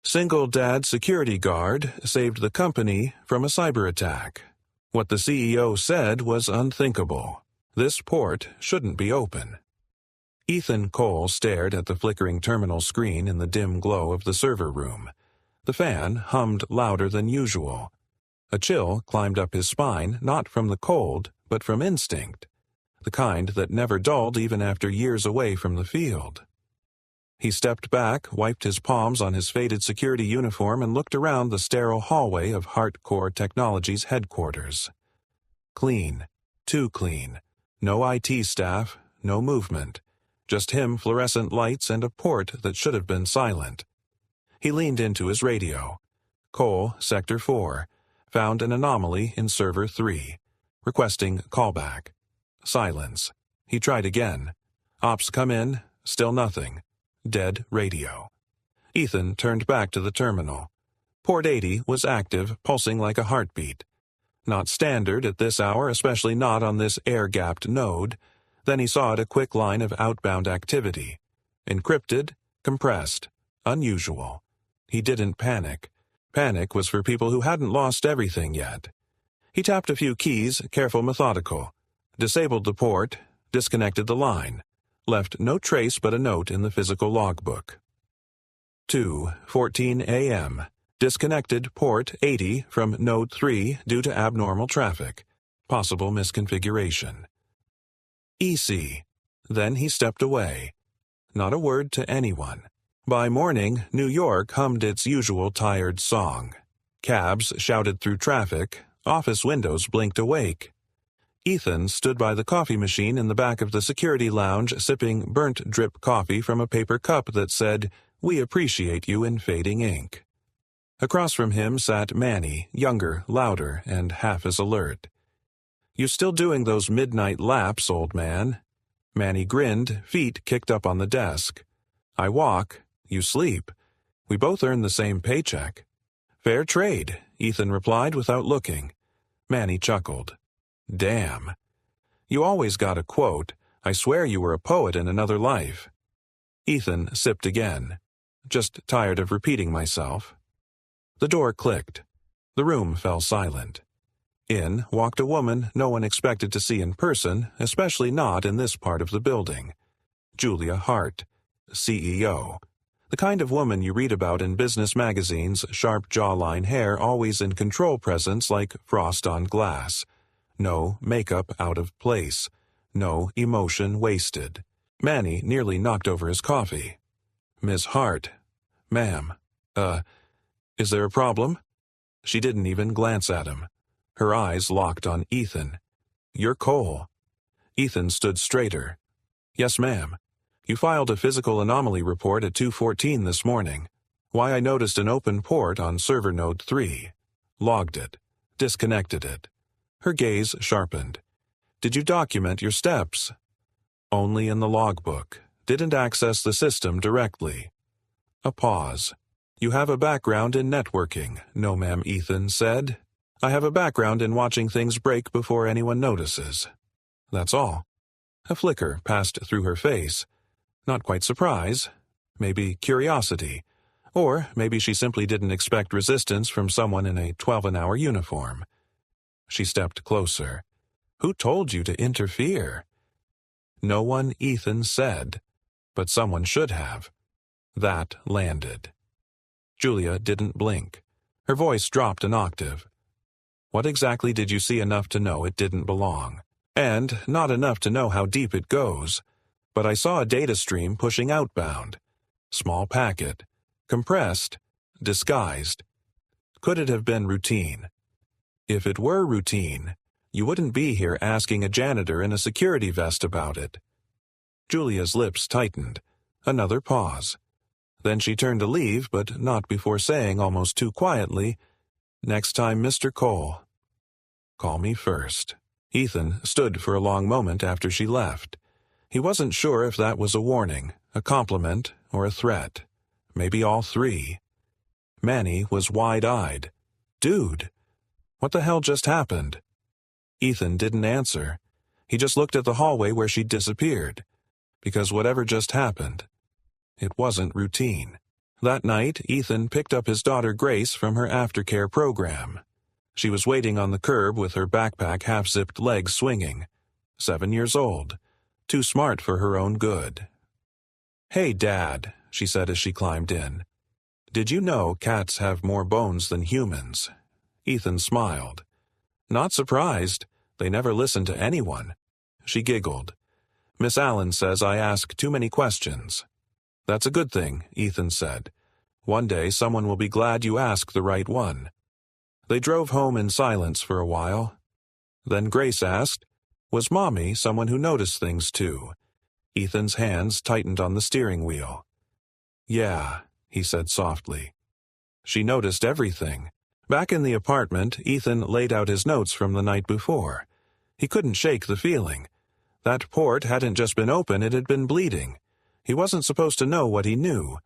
Single dad security guard saved the company from a cyber attack. What the CEO said was unthinkable. This port shouldn't be open. Ethan Cole stared at the flickering terminal screen in the dim glow of the server room. The fan hummed louder than usual. A chill climbed up his spine, not from the cold, but from instinct, the kind that never dulled even after years away from the field. He stepped back, wiped his palms on his faded security uniform, and looked around the sterile hallway of Hardcore Technologies headquarters. Clean. Too clean. No IT staff, no movement. Just him, fluorescent lights, and a port that should have been silent. He leaned into his radio. Cole, Sector 4, found an anomaly in Server 3, requesting callback. Silence. He tried again. Ops come in, still nothing. Dead radio. Ethan turned back to the terminal. Port 80 was active, pulsing like a heartbeat. Not standard at this hour, especially not on this air-gapped node. Then he saw a quick line of outbound activity. Encrypted, compressed, unusual. He didn't panic. Panic was for people who hadn't lost everything yet. He tapped a few keys, careful, methodical. Disabled the port, disconnected the line. Left no trace but a note in the physical logbook. 2:14 a.m. Disconnected port 80 from node 3 due to abnormal traffic. Possible misconfiguration. EC. Then he stepped away. Not a word to anyone. By morning, New York hummed its usual tired song. Cabs shouted through traffic. Office windows blinked awake. Ethan stood by the coffee machine in the back of the security lounge, sipping burnt drip coffee from a paper cup that said, "We appreciate you," in fading ink. Across from him sat Manny, younger, louder, and half as alert. "You still doing those midnight laps, old man?" Manny grinned, feet kicked up on the desk. "I walk, you sleep. We both earn the same paycheck." "Fair trade," Ethan replied without looking. Manny chuckled. "Damn. You always got a quote. I swear you were a poet in another life." Ethan sipped again. "Just tired of repeating myself." The door clicked. The room fell silent. In walked a woman no one expected to see in person, especially not in this part of the building. Julia Hart, CEO. The kind of woman you read about in business magazines, sharp jawline, hair always in control presence like frost on glass. No makeup out of place. No emotion wasted. Manny nearly knocked over his coffee. "Miss Hart. Ma'am. Is there a problem?" She didn't even glance at him. Her eyes locked on Ethan. "You're Cole." Ethan stood straighter. "Yes, ma'am. You filed a physical anomaly report at 2:14 this morning. Why, I noticed an open port on server node 3. Logged it. Disconnected it." Her gaze sharpened. "Did you document your steps?" "Only in the logbook. Didn't access the system directly." A pause. "You have a background in networking," "No, ma'am," Ethan said. "I have a background in watching things break before anyone notices." That's all. A flicker passed through her face. Not quite surprise. Maybe curiosity. Or maybe she simply didn't expect resistance from someone in a 12-an-hour uniform. She stepped closer. "Who told you to interfere?" No one, Ethan said. But someone should have. That landed. Julia didn't blink. Her voice dropped an octave. "What exactly did you see enough to know it didn't belong? And not enough to know how deep it goes. But I saw a data stream pushing outbound. Small packet. Compressed. Disguised. Could it have been routine? If it were routine, you wouldn't be here asking a janitor in a security vest about it." Julia's lips tightened. Another pause. Then she turned to leave, but not before saying almost too quietly, "Next time, Mr. Cole, call me first." Ethan stood for a long moment after she left. He wasn't sure if that was a warning, a compliment, or a threat. Maybe all three. Manny was wide-eyed. "Dude, what the hell just happened?" Ethan didn't answer. He just looked at the hallway where she'd disappeared. Because whatever just happened, it wasn't routine. That night, Ethan picked up his daughter Grace from her aftercare program. She was waiting on the curb with her backpack half-zipped legs swinging. 7 years old. Too smart for her own good. "Hey, Dad," she said as she climbed in. "Did you know cats have more bones than humans?" Ethan smiled. "Not surprised. They never listen to anyone." She giggled. "Miss Allen says I ask too many questions." "That's a good thing," Ethan said. "One day someone will be glad you ask the right one." They drove home in silence for a while. Then Grace asked, "Was Mommy someone who noticed things too?" Ethan's hands tightened on the steering wheel. "Yeah," he said softly. "She noticed everything." Back in the apartment, Ethan laid out his notes from the night before. He couldn't shake the feeling. That port hadn't just been open, it had been bleeding. He wasn't supposed to know what he knew.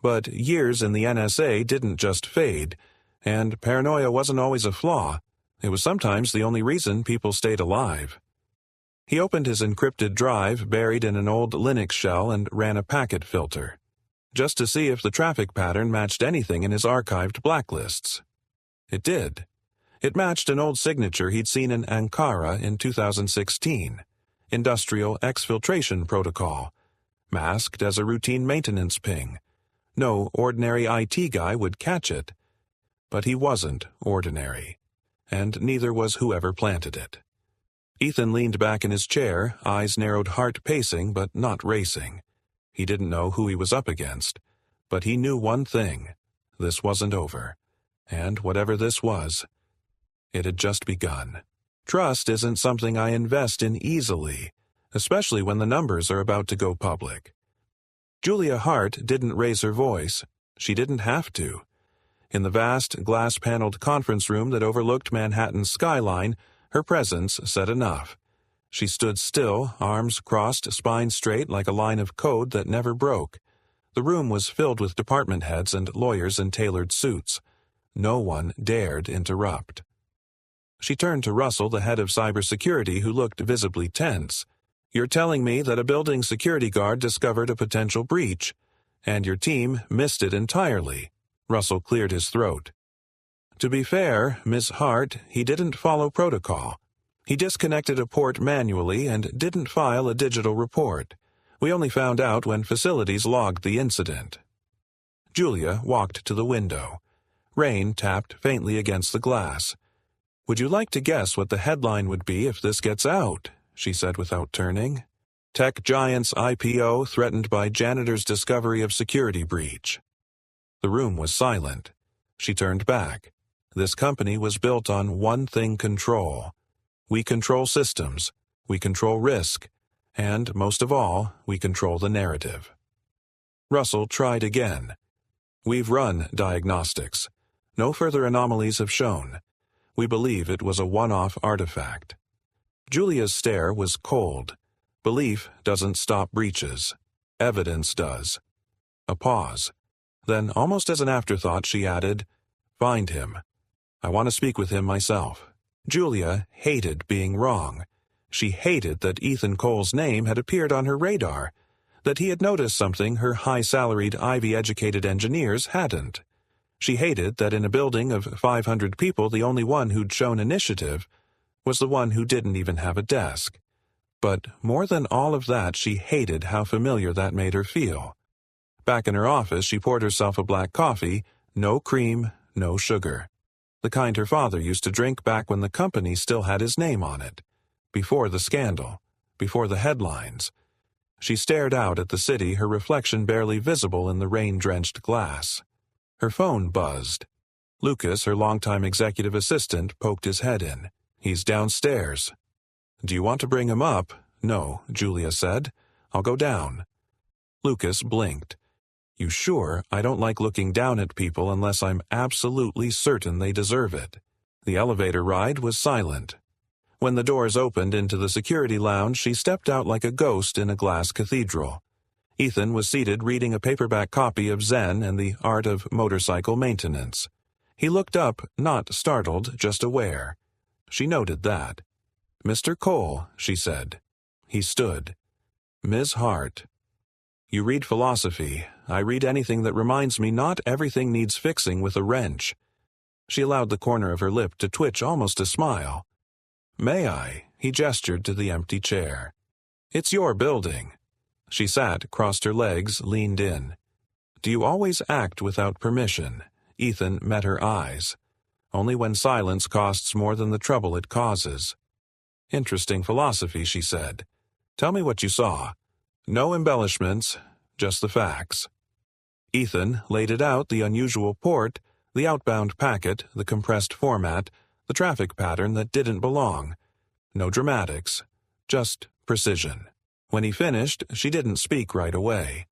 But years in the NSA didn't just fade, and paranoia wasn't always a flaw. It was sometimes the only reason people stayed alive. He opened his encrypted drive buried in an old Linux shell and ran a packet filter, just to see if the traffic pattern matched anything in his archived blacklists. It did. It matched an old signature he'd seen in Ankara in 2016, Industrial Exfiltration Protocol, masked as a routine maintenance ping. No ordinary IT guy would catch it. But he wasn't ordinary, and neither was whoever planted it. Ethan leaned back in his chair, eyes narrowed, heart pacing but not racing. He didn't know who he was up against, but he knew one thing: this wasn't over. And whatever this was, it had just begun. Trust isn't something I invest in easily, especially when the numbers are about to go public. Julia Hart didn't raise her voice. She didn't have to. In the vast, glass-paneled conference room that overlooked Manhattan's skyline, her presence said enough. She stood still, arms crossed, spine straight like a line of code that never broke. The room was filled with department heads and lawyers in tailored suits. No one dared interrupt. She turned to Russell, the head of cybersecurity, who looked visibly tense. "You're telling me that a building security guard discovered a potential breach, and your team missed it entirely." Russell cleared his throat. "To be fair, Ms. Hart, he didn't follow protocol. He disconnected a port manually and didn't file a digital report. We only found out when facilities logged the incident." Julia walked to the window. Rain tapped faintly against the glass. "Would you like to guess what the headline would be if this gets out?" she said without turning. "Tech Giant's IPO threatened by janitor's discovery of security breach." The room was silent. She turned back. This company was built on one thing: control. We control systems. We control risk. And, most of all, we control the narrative. Russell tried again. "We've run diagnostics. No further anomalies have shown. We believe it was a one-off artifact." Julia's stare was cold. Belief doesn't stop breaches. Evidence does. A pause. Then, almost as an afterthought, she added, "Find him. I want to speak with him myself." Julia hated being wrong. She hated that Ethan Cole's name had appeared on her radar, that he had noticed something her high-salaried, Ivy-educated engineers hadn't. She hated that in a building of 500 people, the only one who'd shown initiative was the one who didn't even have a desk. But more than all of that, she hated how familiar that made her feel. Back in her office, she poured herself a black coffee, no cream, no sugar. The kind her father used to drink back when the company still had his name on it. Before the scandal, before the headlines. She stared out at the city, her reflection barely visible in the rain-drenched glass. Her phone buzzed. Lucas, her longtime executive assistant, poked his head in. "He's downstairs." "Do you want to bring him up?" "No," Julia said. "I'll go down." Lucas blinked. "You sure? I don't like looking down at people unless I'm absolutely certain they deserve it." The elevator ride was silent. When the doors opened into the security lounge, she stepped out like a ghost in a glass cathedral. Ethan was seated reading a paperback copy of Zen and the Art of Motorcycle Maintenance. He looked up, not startled, just aware. She noted that. "Mr. Cole," she said. He stood. "Ms. Hart." You read philosophy. I read anything that reminds me not everything needs fixing with a wrench. She allowed the corner of her lip to twitch almost a smile. May I? He gestured to the empty chair. It's your building. She sat, crossed her legs, leaned in. Do you always act without permission? Ethan met her eyes. Only when silence costs more than the trouble it causes. Interesting philosophy, she said. Tell me what you saw. No embellishments, just the facts. Ethan laid it out, the unusual port, the outbound packet, the compressed format, the traffic pattern that didn't belong. No dramatics, just precision. When he finished, she didn't speak right away.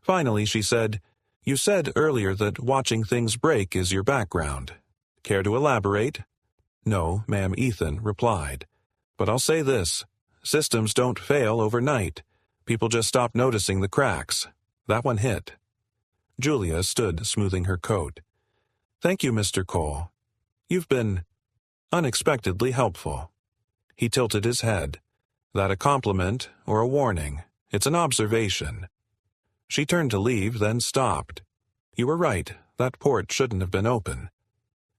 Finally, she said, You said earlier that watching things break is your background. Care to elaborate? No, ma'am, Ethan replied. But I'll say this. Systems don't fail overnight. People just stop noticing the cracks. That one hit. Julia stood smoothing her coat. Thank you, Mr. Cole. You've been unexpectedly helpful. He tilted his head. That a compliment or a warning? It's an observation. She turned to leave, then stopped. You were right. That port shouldn't have been open.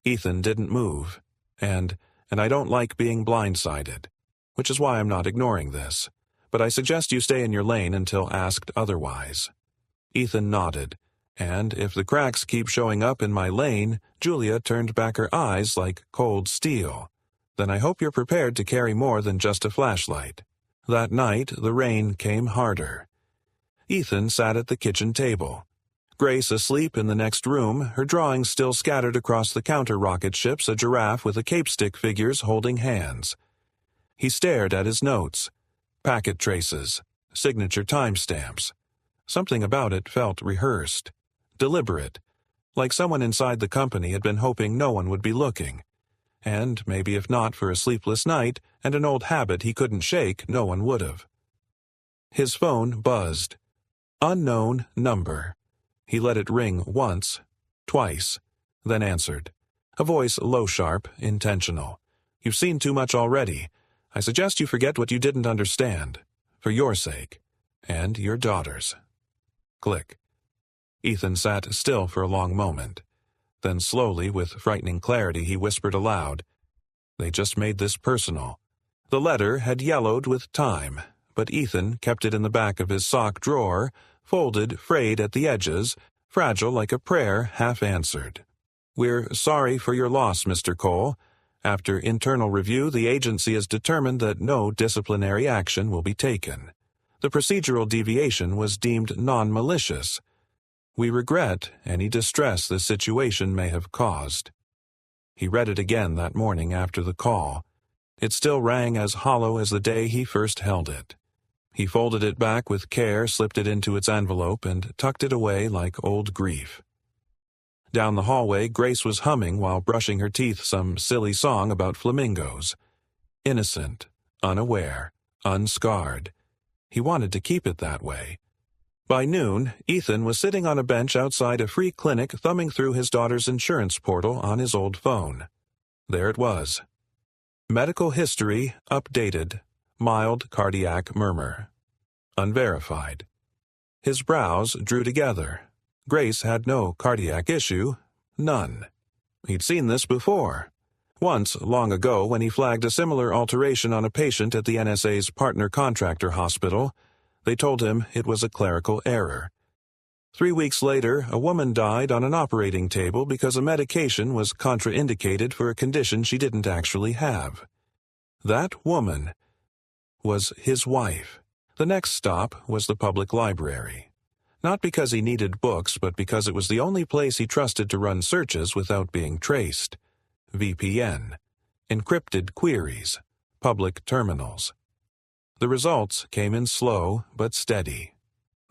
Ethan didn't move. And I don't like being blindsided, which is why I'm not ignoring this. But I suggest you stay in your lane until asked otherwise. Ethan nodded, and if the cracks keep showing up in my lane, Julia turned back her eyes like cold steel. Then I hope you're prepared to carry more than just a flashlight. That night, the rain came harder. Ethan sat at the kitchen table. Grace asleep in the next room, her drawings still scattered across the counter rocket ships, a giraffe with a cape stick figures holding hands. He stared at his notes. Packet traces, signature timestamps. Something about it felt rehearsed, deliberate, like someone inside the company had been hoping no one would be looking. And maybe if not for a sleepless night and an old habit he couldn't shake, no one would have. His phone buzzed. Unknown number. He let it ring once, twice, then answered. A voice low-sharp, intentional. You've seen too much already. I suggest you forget what you didn't understand. For your sake. And your daughter's. Click. Ethan sat still for a long moment. Then slowly, with frightening clarity, he whispered aloud. They just made this personal. The letter had yellowed with time, but Ethan kept it in the back of his sock drawer, folded, frayed at the edges, fragile like a prayer half answered. We're sorry for your loss, Mr. Cole. After internal review, the agency has determined that no disciplinary action will be taken. The procedural deviation was deemed non-malicious. We regret any distress this situation may have caused. He read it again that morning after the call. It still rang as hollow as the day he first held it. He folded it back with care, slipped it into its envelope, and tucked it away like old grief. Down the hallway, Grace was humming while brushing her teeth some silly song about flamingos. Innocent, unaware, unscarred. He wanted to keep it that way. By noon, Ethan was sitting on a bench outside a free clinic thumbing through his daughter's insurance portal on his old phone. There it was. Medical history updated. Mild cardiac murmur. Unverified. His brows drew together. Grace had no cardiac issue. None. He'd seen this before. Once, long ago, when he flagged a similar alteration on a patient at the NSA's partner contractor hospital, they told him it was a clerical error. 3 weeks later, a woman died on an operating table because a medication was contraindicated for a condition she didn't actually have. That woman was his wife. The next stop was the public library. Not because he needed books, but because it was the only place he trusted to run searches without being traced. VPN. Encrypted queries. Public terminals. The results came in slow but steady.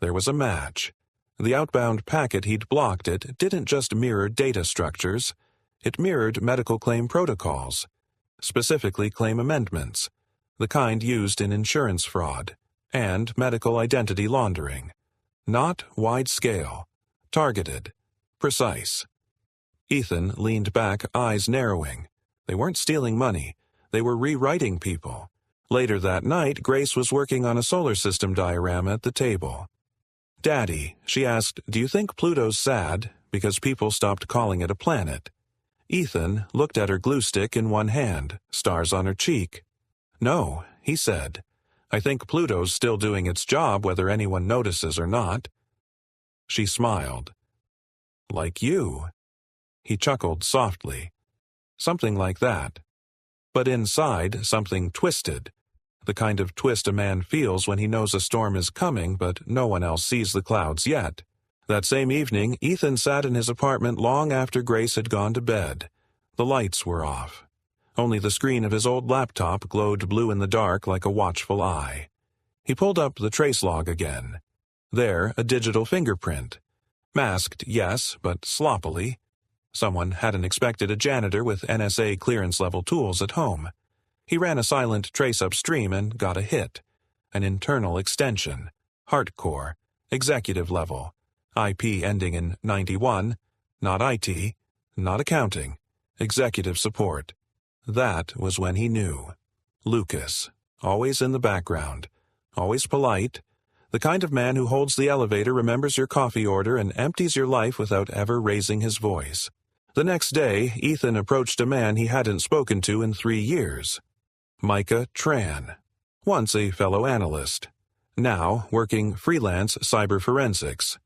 There was a match. The outbound packet he'd blocked it didn't just mirror data structures. It mirrored medical claim protocols, specifically claim amendments, the kind used in insurance fraud, and medical identity laundering. Not wide-scale, targeted, precise. Ethan leaned back, eyes narrowing. They weren't stealing money. They were rewriting people. Later that night, Grace was working on a solar system diagram at the table. Daddy, she asked, do you think Pluto's sad because people stopped calling it a planet? Ethan looked at her glue stick in one hand, stars on her cheek. No, he said. I think Pluto's still doing its job whether anyone notices or not. She smiled. Like you. He chuckled softly. Something like that. But inside, something twisted. The kind of twist a man feels when he knows a storm is coming, but no one else sees the clouds yet. That same evening, Ethan sat in his apartment long after Grace had gone to bed. The lights were off. Only the screen of his old laptop glowed blue in the dark like a watchful eye. He pulled up the trace log again. There, a digital fingerprint. Masked, yes, but sloppily. Someone hadn't expected a janitor with NSA clearance-level tools at home. He ran a silent trace upstream and got a hit. An internal extension. Hardcore. Executive level. IP ending in 91. Not IT. Not accounting. Executive support. That was when he knew. Lucas. Always in the background. Always polite. The kind of man who holds the elevator, remembers your coffee order, and empties your life without ever raising his voice. The next day, Ethan approached a man he hadn't spoken to in 3 years. Micah Tran. Once a fellow analyst. Now working freelance cyber forensics.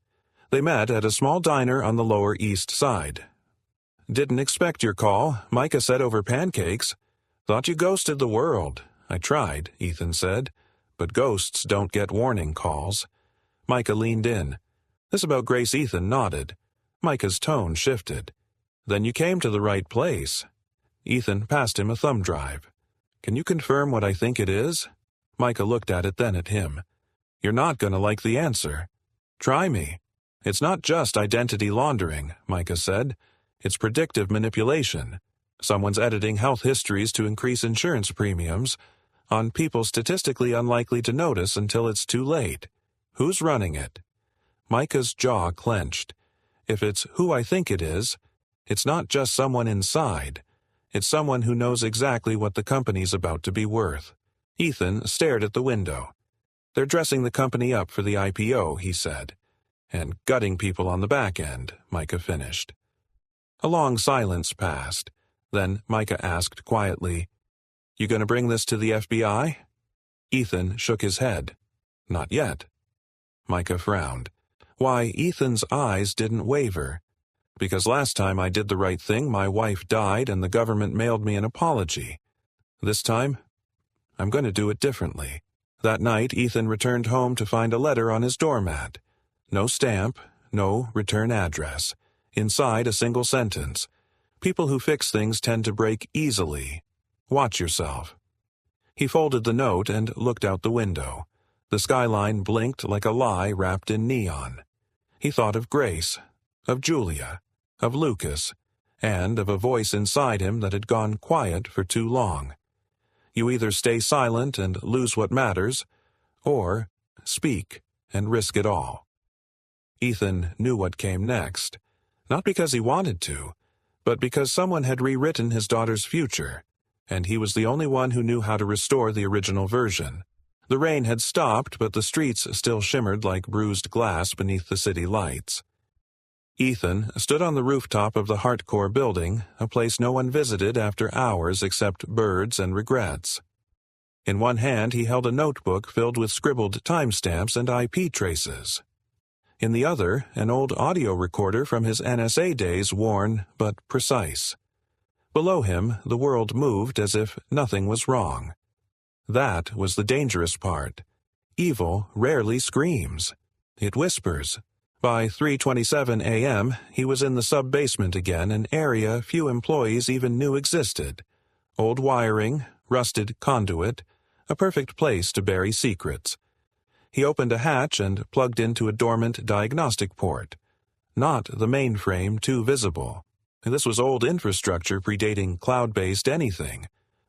They met at a small diner on the Lower East Side. Didn't expect your call, Micah said over pancakes. Thought you ghosted the world. I tried, Ethan said. But ghosts don't get warning calls. Micah leaned in. This about Grace. Ethan nodded. Micah's tone shifted. Then you came to the right place. Ethan passed him a thumb drive. Can you confirm what I think it is? Micah looked at it, then at him. You're not going to like the answer. Try me. It's not just identity laundering, Micah said. It's predictive manipulation. Someone's editing health histories to increase insurance premiums on people statistically unlikely to notice until it's too late. Who's running it? Micah's jaw clenched. If it's who I think it is, it's not just someone inside. It's someone who knows exactly what the company's about to be worth. Ethan stared at the window. They're dressing the company up for the IPO, he said. And gutting people on the back end, Micah finished. A long silence passed. Then Micah asked quietly, You going to bring this to the FBI? Ethan shook his head. Not yet. Micah frowned. Why, Ethan's eyes didn't waver. Because last time I did the right thing, my wife died and the government mailed me an apology. This time, I'm going to do it differently. That night, Ethan returned home to find a letter on his doormat. No stamp, no return address. Inside, a single sentence. People who fix things tend to break easily. Watch yourself. He folded the note and looked out the window. The skyline blinked like a lie wrapped in neon. He thought of Grace, of Julia, of Lucas, and of a voice inside him that had gone quiet for too long. You either stay silent and lose what matters, or speak and risk it all. Ethan knew what came next, not because he wanted to, but because someone had rewritten his daughter's future, and he was the only one who knew how to restore the original version. The rain had stopped, but the streets still shimmered like bruised glass beneath the city lights. Ethan stood on the rooftop of the Hardcore building, a place no one visited after hours except birds and regrets. In one hand he held a notebook filled with scribbled timestamps and IP traces. In the other, an old audio recorder from his NSA days, worn but precise. Below him, the world moved as if nothing was wrong. That was the dangerous part. Evil rarely screams. It whispers. By 3:27 a.m., he was in the sub-basement again, an area few employees even knew existed. Old wiring, rusted conduit, a perfect place to bury secrets. He opened a hatch and plugged into a dormant diagnostic port. Not the mainframe too visible. This was old infrastructure predating cloud-based anything.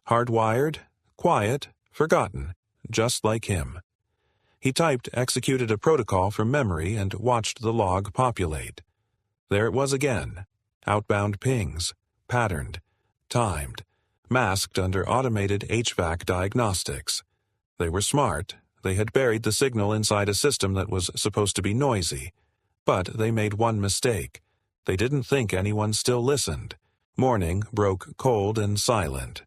Hardwired, quiet, forgotten, just like him. He typed, executed a protocol from memory, and watched the log populate. There it was again. Outbound pings, patterned, timed, masked under automated HVAC diagnostics. They were smart. They had buried the signal inside a system that was supposed to be noisy. But they made one mistake. They didn't think anyone still listened. Morning broke cold and silent.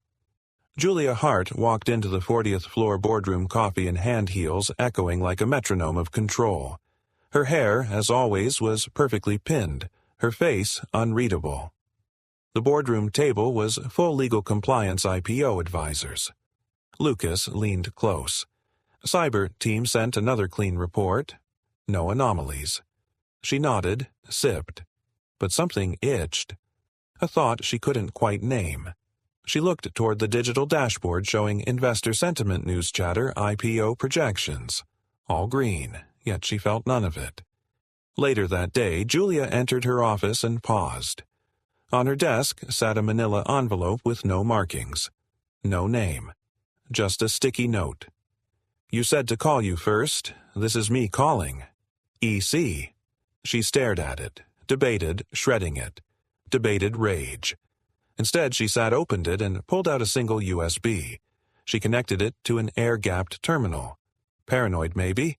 Julia Hart walked into the 40th floor boardroom, coffee in hand heels echoing like a metronome of control. Her hair, as always, was perfectly pinned, her face unreadable. The boardroom table was full legal compliance IPO advisors. Lucas leaned close. Cyber team sent another clean report. No anomalies. She nodded, sipped. But something itched. A thought she couldn't quite name. She looked toward the digital dashboard showing investor sentiment news chatter IPO projections. All green, yet she felt none of it. Later that day, Julia entered her office and paused. On her desk sat a manila envelope with no markings. No name. Just a sticky note. "You said to call you first. This is me calling. EC." She stared at it, debated shredding it, debated rage. Instead, she opened it and pulled out a single USB. She connected it to an air-gapped terminal. Paranoid, maybe,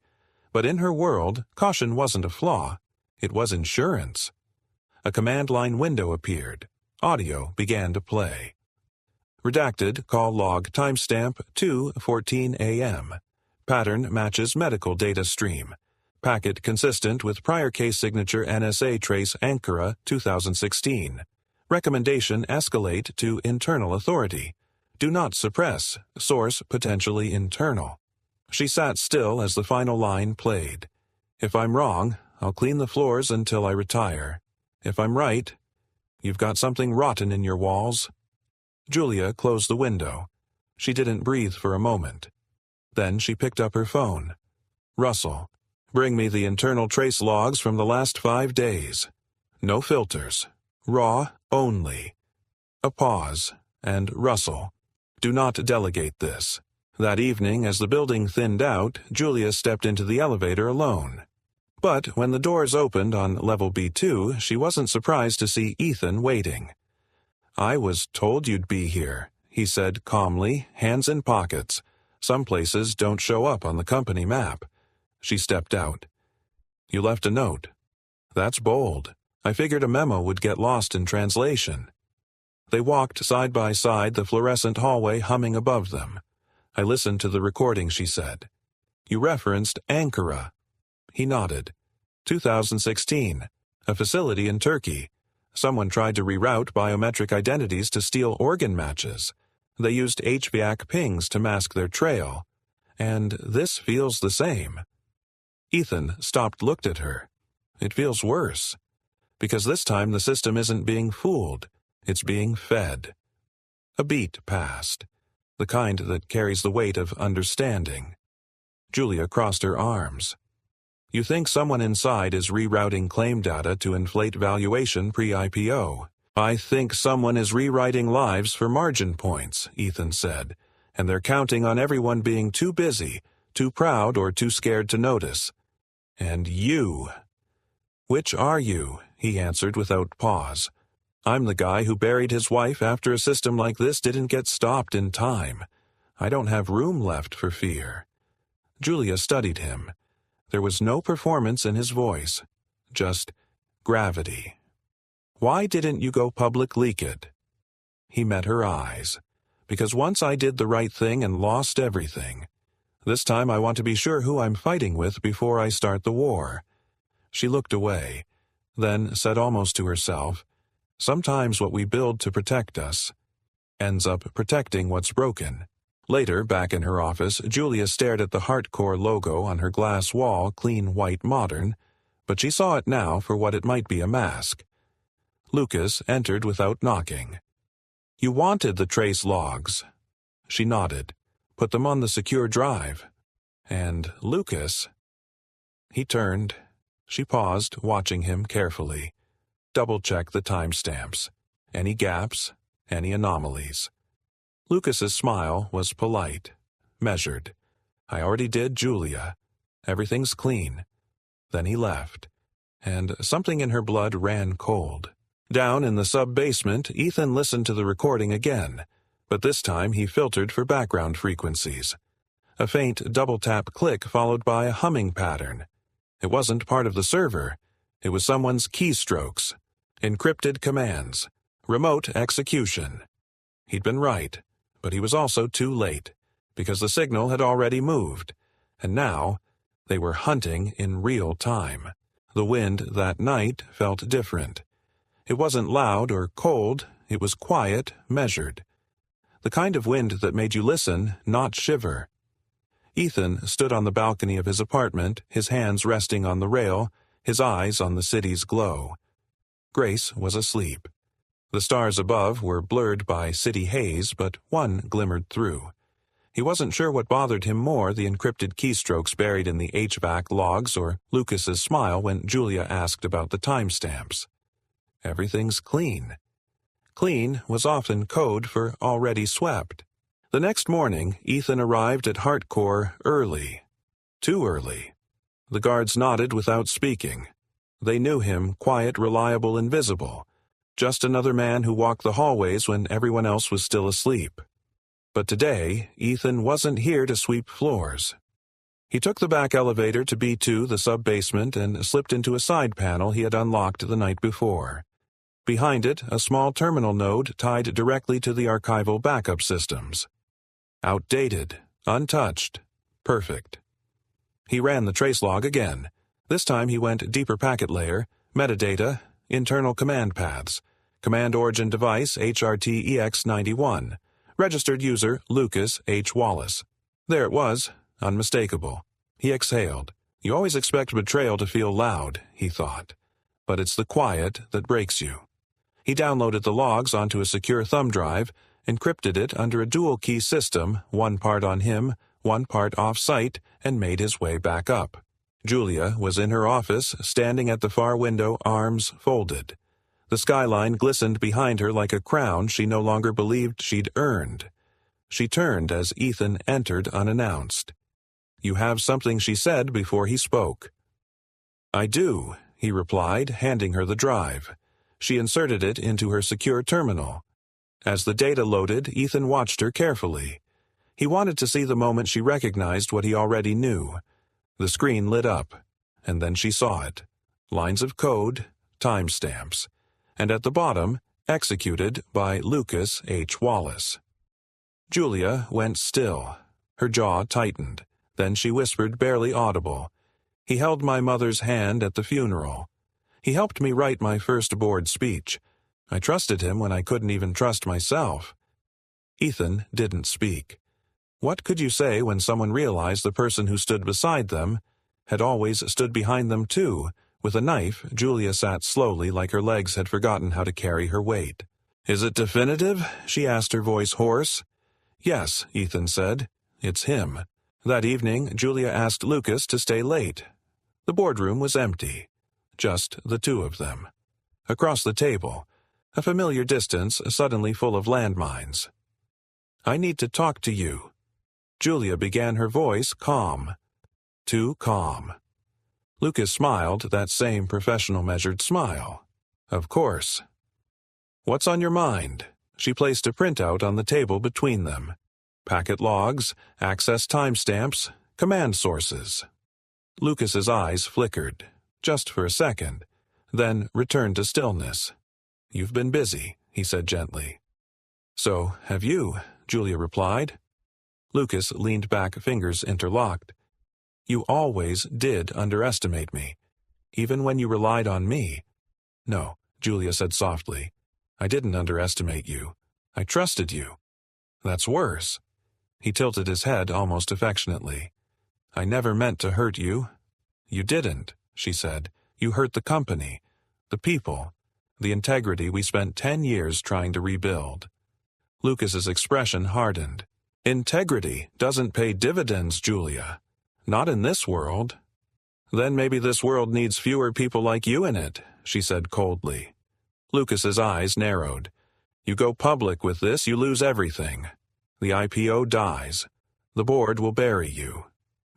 but in her world, caution wasn't a flaw. It was insurance. A command line window appeared. Audio began to play. Redacted call log timestamp 2:14 a.m. Pattern matches medical data stream. Packet consistent with prior case signature NSA trace Ankara 2016. Recommendation escalate to internal authority. Do not suppress. Source potentially internal. She sat still as the final line played. "If I'm wrong, I'll clean the floors until I retire. If I'm right, you've got something rotten in your walls." Julia closed the window. She didn't breathe for a moment. Then she picked up her phone. "Russell, bring me the internal trace logs from the last 5 days. No filters. Raw only." A pause, and Russell, "Do not delegate this." That evening, as the building thinned out, Julia stepped into the elevator alone. But when the doors opened on level B2, she wasn't surprised to see Ethan waiting. "I was told you'd be here," he said calmly, hands in pockets. "Some places don't show up on the company map." She stepped out. "You left a note." "That's bold. I figured a memo would get lost in translation." They walked side by side, the fluorescent hallway humming above them. "I listened to the recording," she said. "You referenced Ankara." He nodded. 2016. A facility in Turkey. Someone tried to reroute biometric identities to steal organ matches. They used HVAC pings to mask their trail. And this feels the same. Ethan stopped, looked at her. "It feels worse. Because this time the system isn't being fooled. It's being fed." A beat passed. The kind that carries the weight of understanding. Julia crossed her arms. "You think someone inside is rerouting claim data to inflate valuation pre-IPO. I think someone is rewriting lives for margin points," Ethan said, "and they're counting on everyone being too busy, too proud, or too scared to notice. And you." "Which are you?" he answered without pause. "I'm the guy who buried his wife after a system like this didn't get stopped in time. I don't have room left for fear." Julia studied him. There was no performance in his voice, just gravity. "Why didn't you go public leak it?" He met her eyes. "Because once I did the right thing and lost everything. This time I want to be sure who I'm fighting with before I start the war." She looked away, then said almost to herself, "Sometimes what we build to protect us ends up protecting what's broken." Later, back in her office, Julia stared at the Hardcore logo on her glass wall, clean white modern, but she saw it now for what it might be, a mask. Lucas entered without knocking. "You wanted the trace logs." She nodded. "Put them on the secure drive." "And Lucas?" He turned. She paused, watching him carefully. Double-check the timestamps. Any gaps, any anomalies. Lucas's smile was polite, measured. "I already did, Julia. Everything's clean." Then he left, and something in her blood ran cold. Down in the sub-basement, Ethan listened to the recording again, but this time he filtered for background frequencies. A faint double-tap click followed by a humming pattern. It wasn't part of the server. It was someone's keystrokes. Encrypted commands. Remote execution. He'd been right, but he was also too late, because the signal had already moved, and now they were hunting in real time. The wind that night felt different. It wasn't loud or cold, it was quiet, measured. The kind of wind that made you listen, not shiver. Ethan stood on the balcony of his apartment, his hands resting on the rail, his eyes on the city's glow. Grace was asleep. The stars above were blurred by city haze, but one glimmered through. He wasn't sure what bothered him more, the encrypted keystrokes buried in the HVAC logs or Lucas's smile when Julia asked about the timestamps. Everything's clean. Clean was often code for already swept. The next morning, Ethan arrived at Hardcore early. Too early. The guards nodded without speaking. They knew him, quiet, reliable, invisible. Just another man who walked the hallways when everyone else was still asleep. But today, Ethan wasn't here to sweep floors. He took the back elevator to B2, the sub-basement, and slipped into a side panel he had unlocked the night before. Behind it, a small terminal node tied directly to the archival backup systems. Outdated, untouched, perfect. He ran the trace log again. This time he went deeper packet layer, metadata, internal command paths, command origin device HRT-EX91, registered user Lucas H. Wallace. There it was, unmistakable. He exhaled. You always expect betrayal to feel loud, he thought. But it's the quiet that breaks you. He downloaded the logs onto a secure thumb drive, encrypted it under a dual-key system, one part on him, one part off-site, and made his way back up. Julia was in her office, standing at the far window, arms folded. The skyline glistened behind her like a crown she no longer believed she'd earned. She turned as Ethan entered unannounced. "You have something," she said before he spoke. "I do," he replied, handing her the drive. She inserted it into her secure terminal. As the data loaded, Ethan watched her carefully. He wanted to see the moment she recognized what he already knew. The screen lit up, and then she saw it. Lines of code, timestamps, and at the bottom, executed by Lucas H. Wallace. Julia went still. Her jaw tightened. Then she whispered, barely audible, "He held my mother's hand at the funeral. He helped me write my first board speech. I trusted him when I couldn't even trust myself." Ethan didn't speak. What could you say when someone realized the person who stood beside them had always stood behind them too? With a knife, Julia sat slowly like her legs had forgotten how to carry her weight. "Is it definitive?" she asked, her voice hoarse. "Yes," Ethan said. "It's him." That evening, Julia asked Lucas to stay late. The boardroom was empty. Just the two of them. Across the table, a familiar distance suddenly full of landmines. "I need to talk to you." Julia began, her voice calm. Too calm. Lucas smiled, that same professional measured smile. "Of course." "What's on your mind?" She placed a printout on the table between them. Packet logs, access timestamps, command sources. Lucas's eyes flickered, just for a second, then returned to stillness. "You've been busy," he said gently. "So have you," Julia replied. Lucas leaned back, fingers interlocked. "You always did underestimate me, even when you relied on me." "No," Julia said softly. "I didn't underestimate you. I trusted you." "That's worse." He tilted his head almost affectionately. "I never meant to hurt you." "You didn't," she said. "You hurt the company, the people, the integrity we spent 10 years trying to rebuild." Lucas's expression hardened. "Integrity doesn't pay dividends, Julia. Not in this world." "Then maybe this world needs fewer people like you in it," she said coldly. Lucas's eyes narrowed. "You go public with this, you lose everything. The IPO dies. The board will bury you.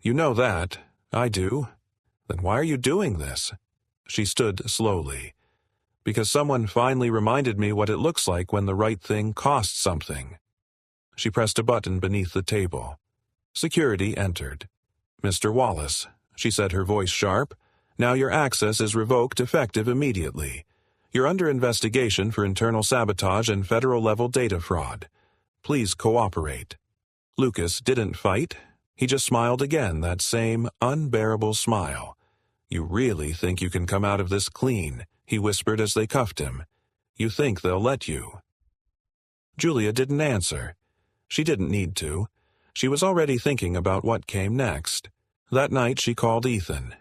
You know that. I do. Then why are you doing this?" She stood slowly. "Because someone finally reminded me what it looks like when the right thing costs something." She pressed a button beneath the table. Security entered. "Mr. Wallace," she said, her voice sharp, "now your access is revoked effective immediately. You're under investigation for internal sabotage and federal-level data fraud. Please cooperate." Lucas didn't fight. He just smiled again, that same unbearable smile. "You really think you can come out of this clean?" he whispered as they cuffed him. "You think they'll let you?" Julia didn't answer. She didn't need to. She was already thinking about what came next. That night she called Ethan.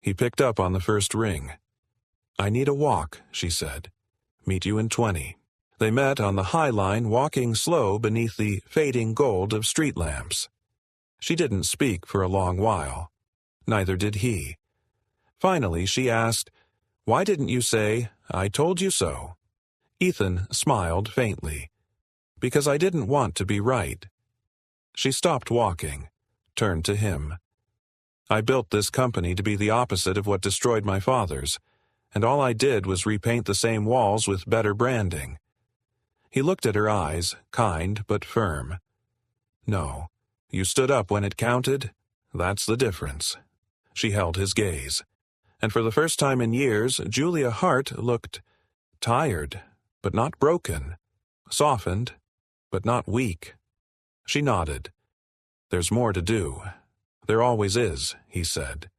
He picked up on the first ring. "I need a walk," she said. "Meet you in 20. They met on the High Line, walking slow beneath the fading gold of street lamps. She didn't speak for a long while. Neither did he. Finally, she asked, "Why didn't you say, 'I told you so'?" Ethan smiled faintly. "Because I didn't want to be right." She stopped walking, turned to him. "I built this company to be the opposite of what destroyed my father's, and all I did was repaint the same walls with better branding." He looked at her eyes, kind but firm. "No, you stood up when it counted. That's the difference." She held his gaze. And for the first time in years, Julia Hart looked tired, but not broken, softened, but not weak. She nodded. "There's more to do." "There always is," he said.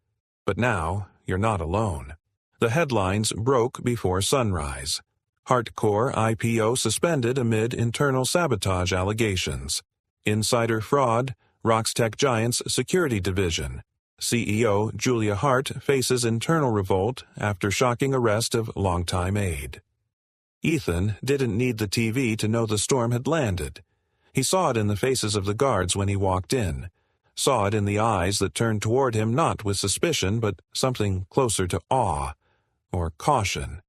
"But now, you're not alone." The headlines broke before sunrise. Hardcore IPO suspended amid internal sabotage allegations. Insider fraud, Roxtech Giants security division. CEO Julia Hart faces internal revolt after shocking arrest of longtime aide. Ethan didn't need the TV to know the storm had landed. He saw it in the faces of the guards when he walked in, saw it in the eyes that turned toward him not with suspicion but something closer to awe or caution,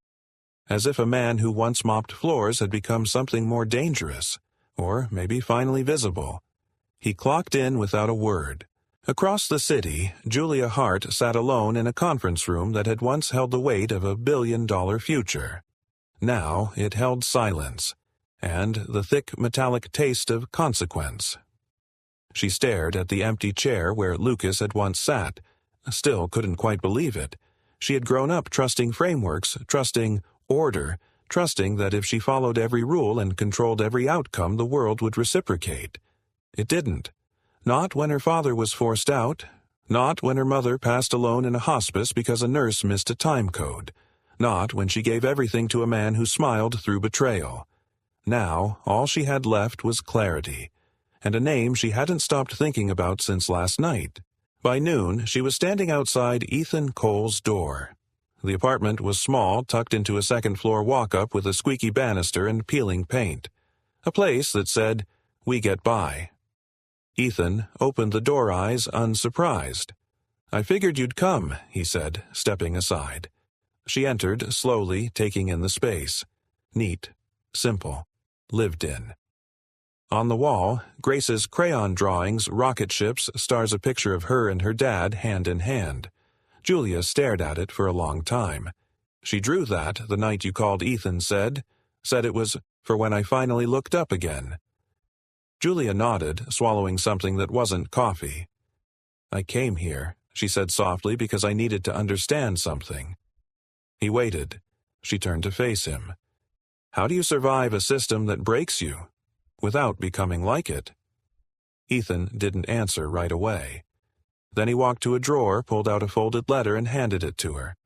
as if a man who once mopped floors had become something more dangerous, or maybe finally visible. He clocked in without a word. Across the city, Julia Hart sat alone in a conference room that had once held the weight of $1 billion future. Now it held silence, and the thick metallic taste of consequence. She stared at the empty chair where Lucas had once sat, still couldn't quite believe it. She had grown up trusting frameworks, trusting order, trusting that if she followed every rule and controlled every outcome, the world would reciprocate. It didn't. Not when her father was forced out, not when her mother passed alone in a hospice because a nurse missed a time code, not when she gave everything to a man who smiled through betrayal. Now, all she had left was clarity, and a name she hadn't stopped thinking about since last night. By noon, she was standing outside Ethan Cole's door. The apartment was small, tucked into a second-floor walk-up with a squeaky banister and peeling paint. A place that said, "We get by." Ethan opened the door eyes unsurprised. "I figured you'd come," he said, stepping aside. She entered, slowly taking in the space. Neat, simple, lived in. On the wall, Grace's crayon drawings, rocket ships, stars a picture of her and her dad hand in hand. Julia stared at it for a long time. "She drew that the night you called," Ethan said it was for when I finally looked up again. Julia nodded, swallowing something that wasn't coffee. "I came here," she said softly, "because I needed to understand something." He waited. She turned to face him. "How do you survive a system that breaks you without becoming like it?" Ethan didn't answer right away. Then he walked to a drawer, pulled out a folded letter, and handed it to her.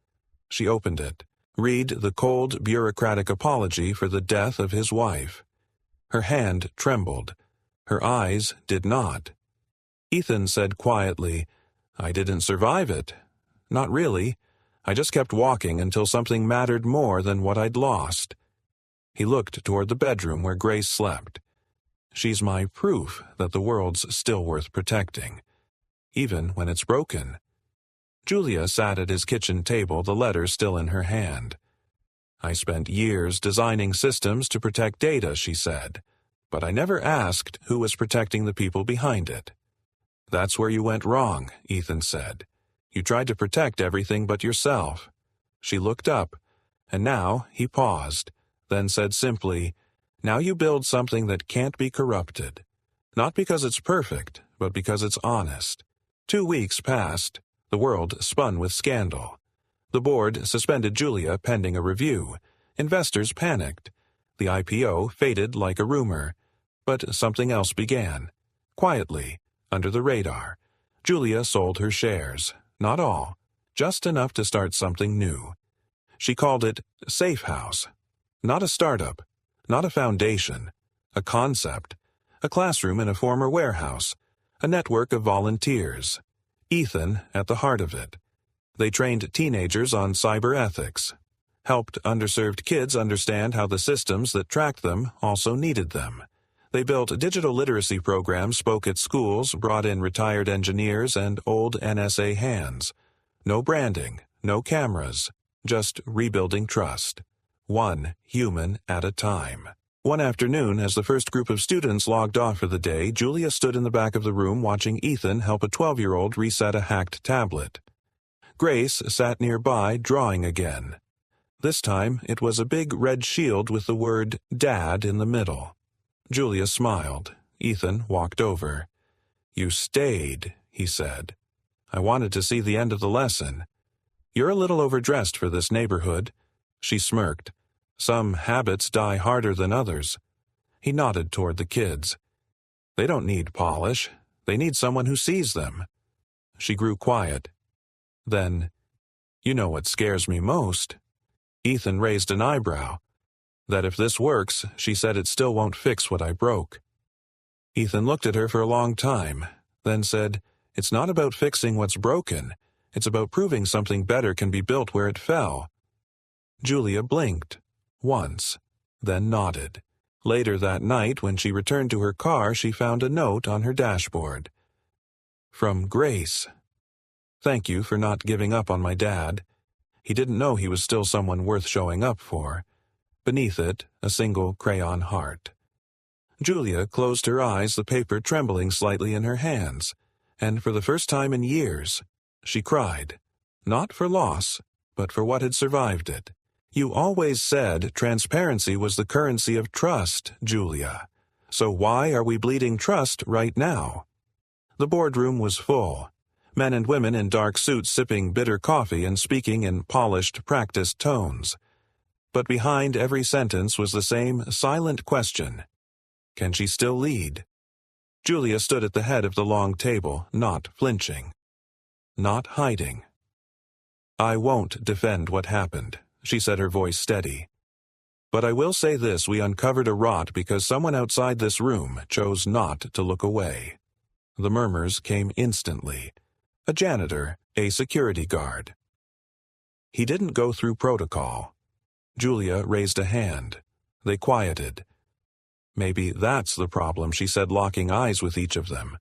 She opened it. Read the cold, bureaucratic apology for the death of his wife. Her hand trembled. Her eyes did not. Ethan said quietly, "I didn't survive it. Not really. I just kept walking until something mattered more than what I'd lost." He looked toward the bedroom where Grace slept. "She's my proof that the world's still worth protecting, even when it's broken." Julia sat at his kitchen table, the letter still in her hand. "I spent years designing systems to protect data," she said, "but I never asked who was protecting the people behind it." "That's where you went wrong," Ethan said. "You tried to protect everything but yourself." She looked up, and now he paused, then said simply, "Now you build something that can't be corrupted. Not because it's perfect, but because it's honest. 2 weeks passed. The world spun with scandal. The board suspended Julia pending a review. Investors panicked. The IPO faded like a rumor. But something else began. Quietly, under the radar, Julia sold her shares. Not all, just enough to start something new. She called it Safe House. Not a startup, not a foundation, a concept, a classroom in a former warehouse, a network of volunteers. Ethan at the heart of it. They trained teenagers on cyber ethics, helped underserved kids understand how the systems that tracked them also needed them. They built digital literacy programs, spoke at schools, brought in retired engineers and old NSA hands. No branding, no cameras, just rebuilding trust. One human at a time. One afternoon, as the first group of students logged off for the day, Julia stood in the back of the room watching Ethan help a 12-year-old reset a hacked tablet. Grace sat nearby, drawing again. This time, it was a big red shield with the word Dad in the middle. Julia smiled. Ethan walked over. "You stayed," he said. "I wanted to see the end of the lesson. You're a little overdressed for this neighborhood." She smirked. "Some habits die harder than others." He nodded toward the kids. "They don't need polish. They need someone who sees them." She grew quiet. Then, "You know what scares me most?" Ethan raised an eyebrow. "That if this works," she said, "it still won't fix what I broke." Ethan looked at her for a long time, then said, "It's not about fixing what's broken. It's about proving something better can be built where it fell." Julia blinked. Once, then nodded. Later that night, when she returned to her car, she found a note on her dashboard. From Grace. "Thank you for not giving up on my dad. He didn't know he was still someone worth showing up for." Beneath it, a single crayon heart. Julia closed her eyes, the paper trembling slightly in her hands, and for the first time in years, she cried. Not for loss, but for what had survived it. "You always said transparency was the currency of trust, Julia. So why are we bleeding trust right now?" The boardroom was full. Men and women in dark suits sipping bitter coffee and speaking in polished, practiced tones. But behind every sentence was the same silent question. Can she still lead? Julia stood at the head of the long table, not flinching. Not hiding. "I won't defend what happened," she said, her voice steady. "But I will say this, we uncovered a rot because someone outside this room chose not to look away." The murmurs came instantly. A janitor, a security guard. "He didn't go through protocol." Julia raised a hand. They quieted. "Maybe that's the problem," she said, locking eyes with each of them.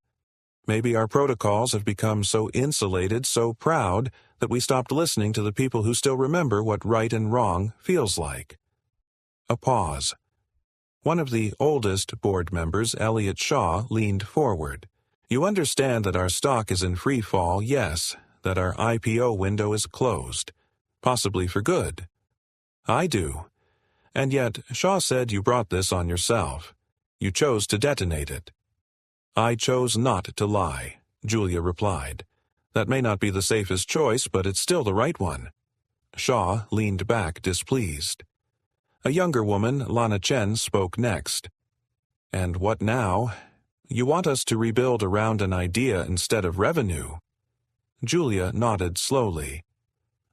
"Maybe our protocols have become so insulated, so proud, that we stopped listening to the people who still remember what right and wrong feels like." A pause. One of the oldest board members, Elliot Shaw, leaned forward. "You understand that our stock is in free fall, yes, that our IPO window is closed, possibly for good." "I do. And yet, Shaw said you brought this on yourself. You chose to detonate it." "I chose not to lie," Julia replied. "That may not be the safest choice, but it's still the right one." Shaw leaned back displeased. A younger woman, Lana Chen, spoke next. "And what now? You want us to rebuild around an idea instead of revenue." Julia nodded slowly.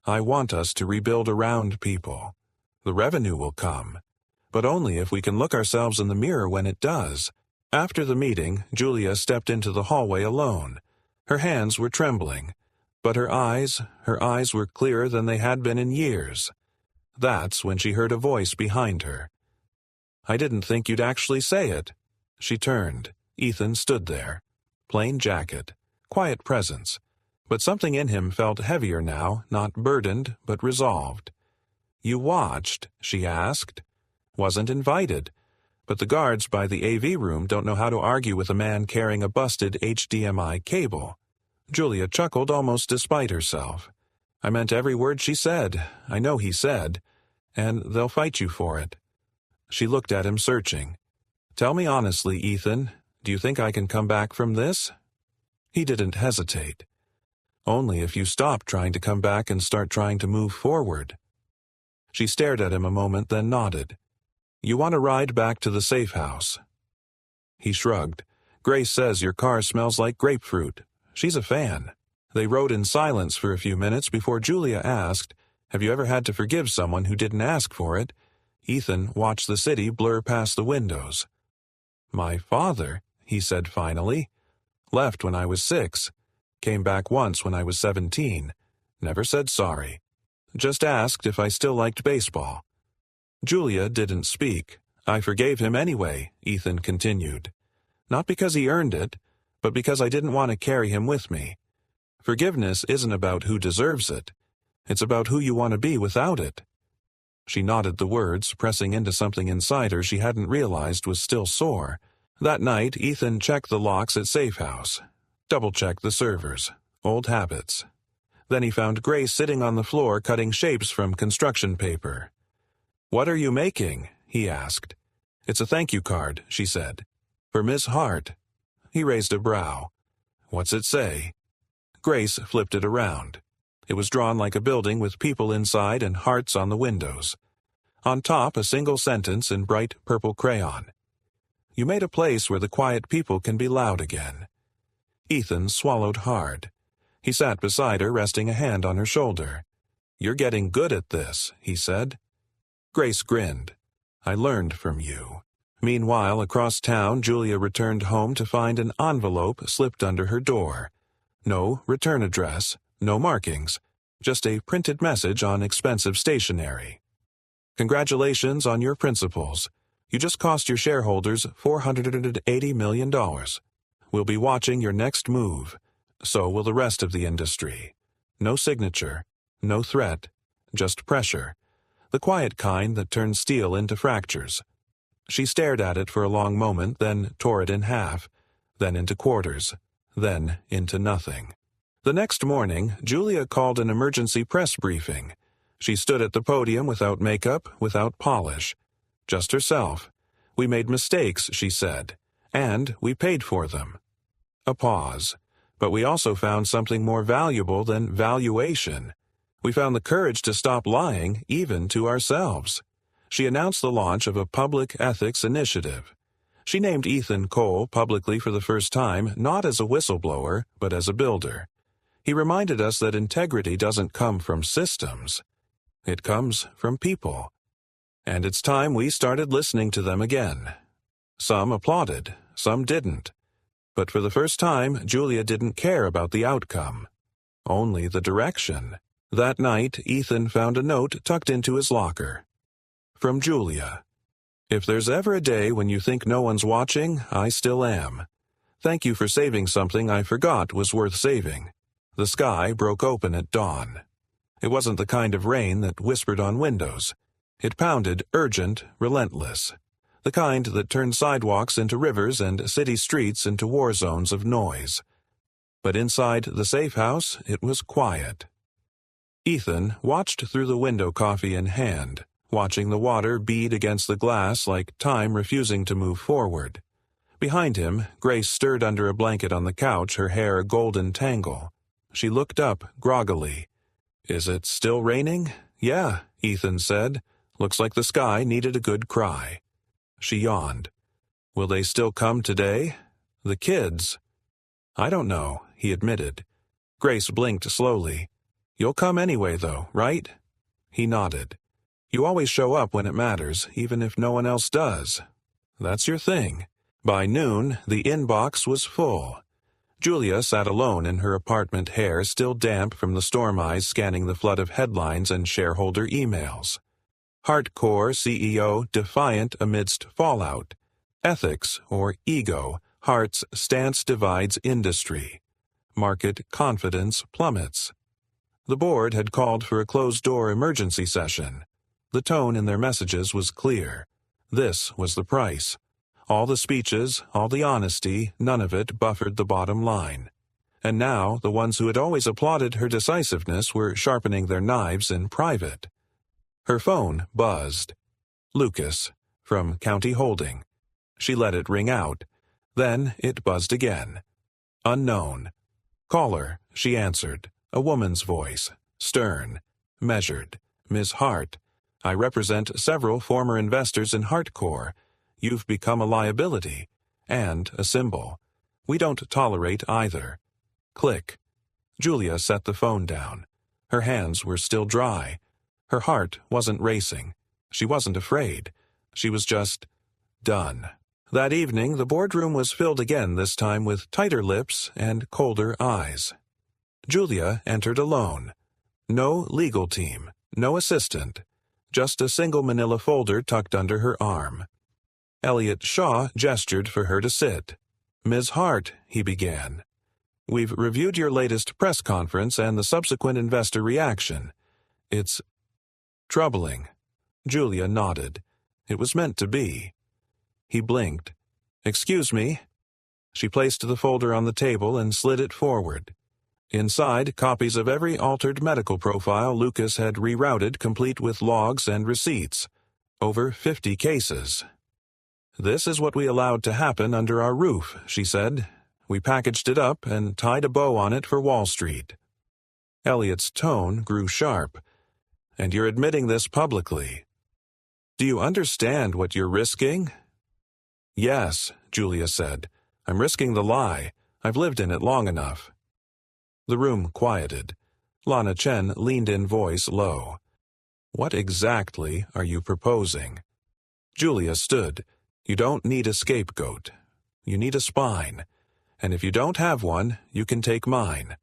"I want us to rebuild around people. The revenue will come, but only if we can look ourselves in the mirror when it does." After the meeting, Julia stepped into the hallway alone. Her hands were trembling, but her eyes were clearer than they had been in years. That's when she heard a voice behind her. "I didn't think you'd actually say it." She turned. Ethan stood there. Plain jacket, quiet presence, but something in him felt heavier now, not burdened, but resolved. "You watched?" she asked. "Wasn't invited. But the guards by the AV room don't know how to argue with a man carrying a busted HDMI cable." Julia chuckled almost despite herself. "I meant every word she said. I know he said. And they'll fight you for it." She looked at him searching. "Tell me honestly, Ethan, do you think I can come back from this? He didn't hesitate. Only if you stop trying to come back and start trying to move forward. She stared at him a moment, then nodded. You want to ride back to the safe house? He shrugged. Grace says your car smells like grapefruit. She's a fan. They rode in silence for a few minutes before Julia asked, Have you ever had to forgive someone who didn't ask for it? Ethan watched the city blur past the windows. My father, he said finally. Left when I was 6. Came back once when I was 17. Never said sorry. Just asked if I still liked baseball. Julia didn't speak. I forgave him anyway, Ethan continued. Not because he earned it, but because I didn't want to carry him with me. Forgiveness isn't about who deserves it. It's about who you want to be without it. She nodded the words, pressing into something inside her she hadn't realized was still sore. That night, Ethan checked the locks at Safe House. Double-checked the servers. Old habits. Then he found Grace sitting on the floor cutting shapes from construction paper. What are you making? He asked. It's a thank you card, she said. For Miss Hart. He raised a brow. What's it say? Grace flipped it around. It was drawn like a building with people inside and hearts on the windows. On top, a single sentence in bright purple crayon. You made a place where the quiet people can be loud again. Ethan swallowed hard. He sat beside her, resting a hand on her shoulder. You're getting good at this, he said. Grace grinned. I learned from you. Meanwhile, across town, Julia returned home to find an envelope slipped under her door. No return address, no markings, just a printed message on expensive stationery. Congratulations on your principals. You just cost your shareholders $480 million. We'll be watching your next move. So will the rest of the industry. No signature, no threat, just pressure. The quiet kind that turns steel into fractures. She stared at it for a long moment, then tore it in half, then into quarters, then into nothing. The next morning, Julia called an emergency press briefing. She stood at the podium without makeup, without polish. Just herself. We made mistakes, she said, and we paid for them. A pause. But we also found something more valuable than valuation. We found the courage to stop lying, even to ourselves. She announced the launch of a public ethics initiative. She named Ethan Cole publicly for the first time, not as a whistleblower, but as a builder. He reminded us that integrity doesn't come from systems. It comes from people. And it's time we started listening to them again. Some applauded, some didn't. But for the first time, Julia didn't care about the outcome. Only the direction. That night, Ethan found a note tucked into his locker. From Julia. If there's ever a day when you think no one's watching, I still am. Thank you for saving something I forgot was worth saving. The sky broke open at dawn. It wasn't the kind of rain that whispered on windows. It pounded, urgent, relentless. The kind that turned sidewalks into rivers and city streets into war zones of noise. But inside the safe house, it was quiet. Ethan watched through the window, coffee in hand, watching the water bead against the glass like time refusing to move forward. Behind him, Grace stirred under a blanket on the couch, her hair a golden tangle. She looked up groggily. Is it still raining? Yeah, Ethan said. Looks like the sky needed a good cry. She yawned. Will they still come today? The kids? I don't know, he admitted. Grace blinked slowly. You'll come anyway, though, right? He nodded. You always show up when it matters, even if no one else does. That's your thing. By noon, the inbox was full. Julia sat alone in her apartment, hair still damp from the storm eyes scanning the flood of headlines and shareholder emails. Hardcore CEO defiant amidst fallout. Ethics, or ego, Hart's stance divides industry. Market confidence plummets. The board had called for a closed-door emergency session. The tone in their messages was clear. This was the price. All the speeches, all the honesty, none of it buffered the bottom line. And now, the ones who had always applauded her decisiveness were sharpening their knives in private. Her phone buzzed. Lucas, from County Holding. She let it ring out. Then it buzzed again. Unknown. "Caller," she answered, a woman's voice, stern, measured. "Ms. Hart, I represent several former investors in Hardcore. You've become a liability and a symbol. We don't tolerate either." Click. Julia set the phone down. Her hands were still dry. Her heart wasn't racing. She wasn't afraid. She was just done. That evening, the boardroom was filled again, this time with tighter lips and colder eyes. Julia entered alone. No legal team, no assistant, just a single manila folder tucked under her arm. Elliot Shaw gestured for her to sit. "Ms. Hart," he began, "we've reviewed your latest press conference and the subsequent investor reaction. It's troubling." Julia nodded. It was meant to be. He blinked. "Excuse me." She placed the folder on the table and slid it forward. Inside, copies of every altered medical profile Lucas had rerouted, complete with logs and receipts. Over 50 cases. "This is what we allowed to happen under our roof," she said. "We packaged it up and tied a bow on it for Wall Street." Elliot's tone grew sharp. "And you're admitting this publicly. Do you understand what you're risking?" "Yes," Julia said. "I'm risking the lie. I've lived in it long enough." The room quieted. Lana Chen leaned in, voice low. "What exactly are you proposing?" Julia stood. "You don't need a scapegoat. You need a spine. And if you don't have one, you can take mine.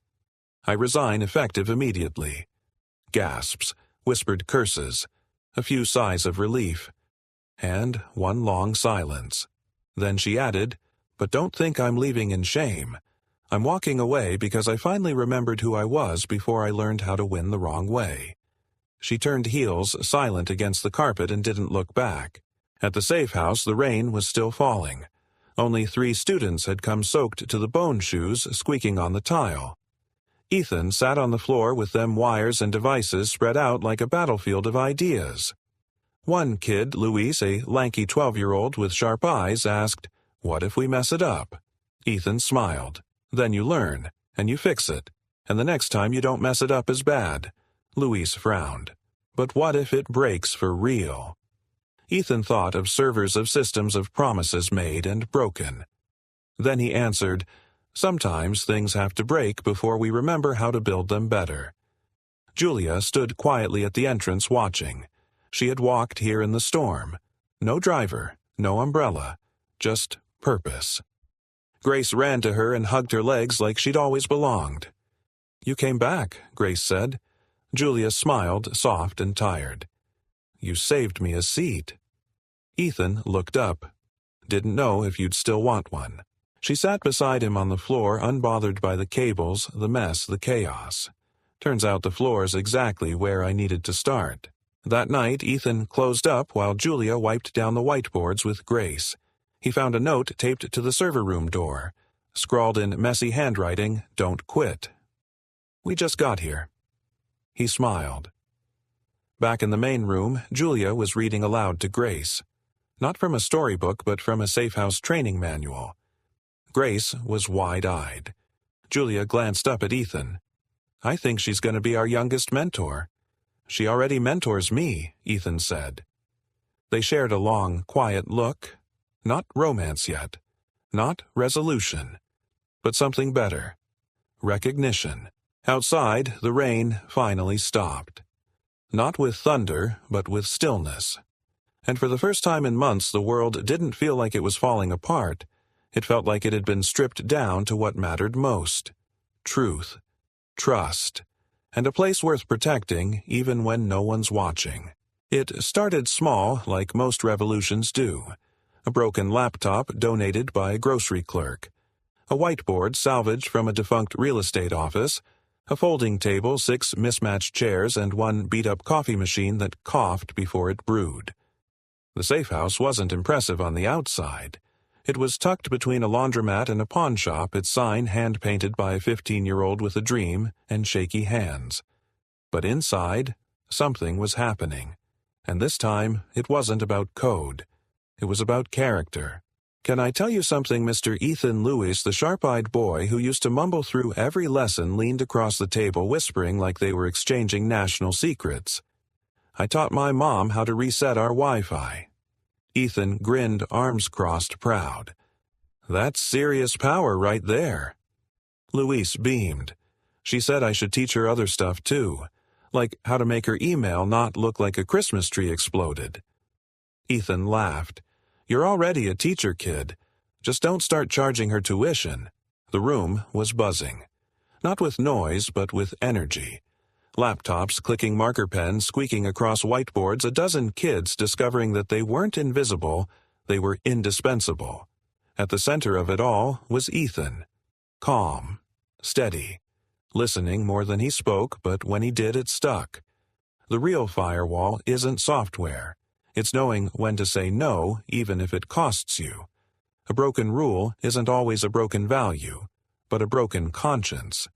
I resign effective immediately." Gasps, whispered curses, a few sighs of relief, and one long silence. Then she added, "But don't think I'm leaving in shame. I'm walking away because I finally remembered who I was before I learned how to win the wrong way." She turned heels, silent against the carpet, and didn't look back. At the safe house, the rain was still falling. Only 3 students had come soaked to the bone shoes, squeaking on the tile. Ethan sat on the floor with them wires and devices spread out like a battlefield of ideas. One kid, Luis, a lanky 12-year-old with sharp eyes, asked, "What if we mess it up?" Ethan smiled. "Then you learn, and you fix it, and the next time you don't mess it up as bad." Luis frowned. "But what if it breaks for real?" Ethan thought of servers of systems of promises made and broken. Then he answered, "Sometimes things have to break before we remember how to build them better." Julia stood quietly at the entrance watching. She had walked here in the storm. No driver, no umbrella, just purpose. Grace ran to her and hugged her legs like she'd always belonged. "You came back," Grace said. Julia smiled, soft and tired. "You saved me a seat." Ethan looked up. "Didn't know if you'd still want one." She sat beside him on the floor, unbothered by the cables, the mess, the chaos. "Turns out the floor's exactly where I needed to start." That night, Ethan closed up while Julia wiped down the whiteboards with Grace. He found a note taped to the server room door. Scrawled in messy handwriting, "Don't quit." "We just got here." He smiled. Back in the main room, Julia was reading aloud to Grace. Not from a storybook, but from a safe-house training manual. Grace was wide-eyed. Julia glanced up at Ethan. "I think she's going to be our youngest mentor." "She already mentors me," Ethan said. They shared a long, quiet look. Not romance yet. Not resolution. But something better. Recognition. Outside, the rain finally stopped. Not with thunder, but with stillness. And for the first time in months, the world didn't feel like it was falling apart. It felt like it had been stripped down to what mattered most. Truth. Trust. And a place worth protecting, even when no one's watching. It started small, like most revolutions do. A broken laptop donated by a grocery clerk. A whiteboard salvaged from a defunct real estate office. A folding table, 6 mismatched chairs, and 1 beat-up coffee machine that coughed before it brewed. The safe house wasn't impressive on the outside. It was tucked between a laundromat and a pawn shop, its sign hand-painted by a 15-year-old with a dream and shaky hands. But inside, something was happening. And this time, it wasn't about code. It was about character. Can I tell you something, Mr. Ethan Lewis, the sharp-eyed boy who used to mumble through every lesson, leaned across the table whispering like they were exchanging national secrets. I taught my mom how to reset our Wi-Fi. Ethan grinned, arms crossed, proud. That's serious power right there. Louise beamed. She said I should teach her other stuff too, like how to make her email not look like a Christmas tree exploded. Ethan laughed. You're already a teacher, kid. Just don't start charging her tuition. The room was buzzing. Not with noise, but with energy. Laptops clicking, marker pens squeaking across whiteboards, a dozen kids discovering that they weren't invisible, they were indispensable. At the center of it all was Ethan. Calm, steady, listening more than he spoke, but when he did, it stuck. The real firewall isn't software. It's knowing when to say no, even if it costs you. A broken rule isn't always a broken value, but a broken conscience.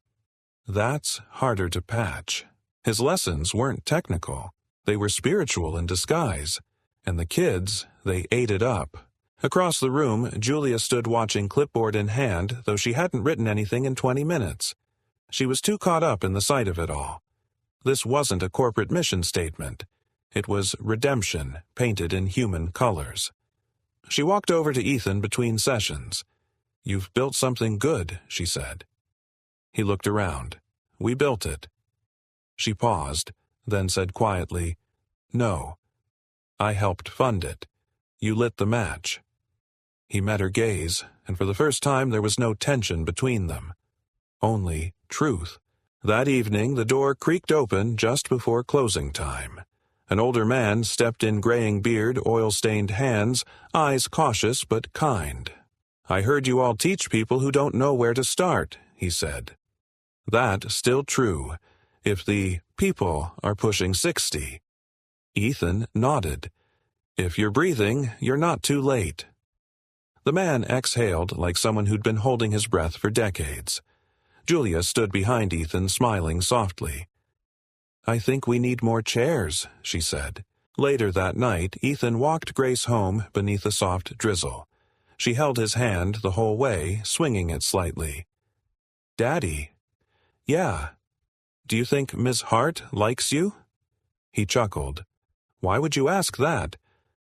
That's harder to patch. His lessons weren't technical. They were spiritual in disguise. And the kids, they ate it up. Across the room, Julia stood watching, clipboard in hand, though she hadn't written anything in 20 minutes. She was too caught up in the sight of it all. This wasn't a corporate mission statement. It was redemption, painted in human colors. She walked over to Ethan between sessions. You've built something good, she said. He looked around. We built it. She paused, then said quietly, No. I helped fund it. You lit the match. He met her gaze, and for the first time there was no tension between them. Only truth. That evening the door creaked open just before closing time. An older man stepped in, graying beard, oil-stained hands, eyes cautious but kind. I heard you all teach people who don't know where to start, he said. That's still true, if the people are pushing 60. Ethan nodded. If you're breathing, you're not too late. The man exhaled like someone who'd been holding his breath for decades. Julia stood behind Ethan, smiling softly. I think we need more chairs, she said. Later that night, Ethan walked Grace home beneath a soft drizzle. She held his hand the whole way, swinging it slightly. Daddy. Yeah. Do you think Miss Hart likes you? He chuckled. Why would you ask that?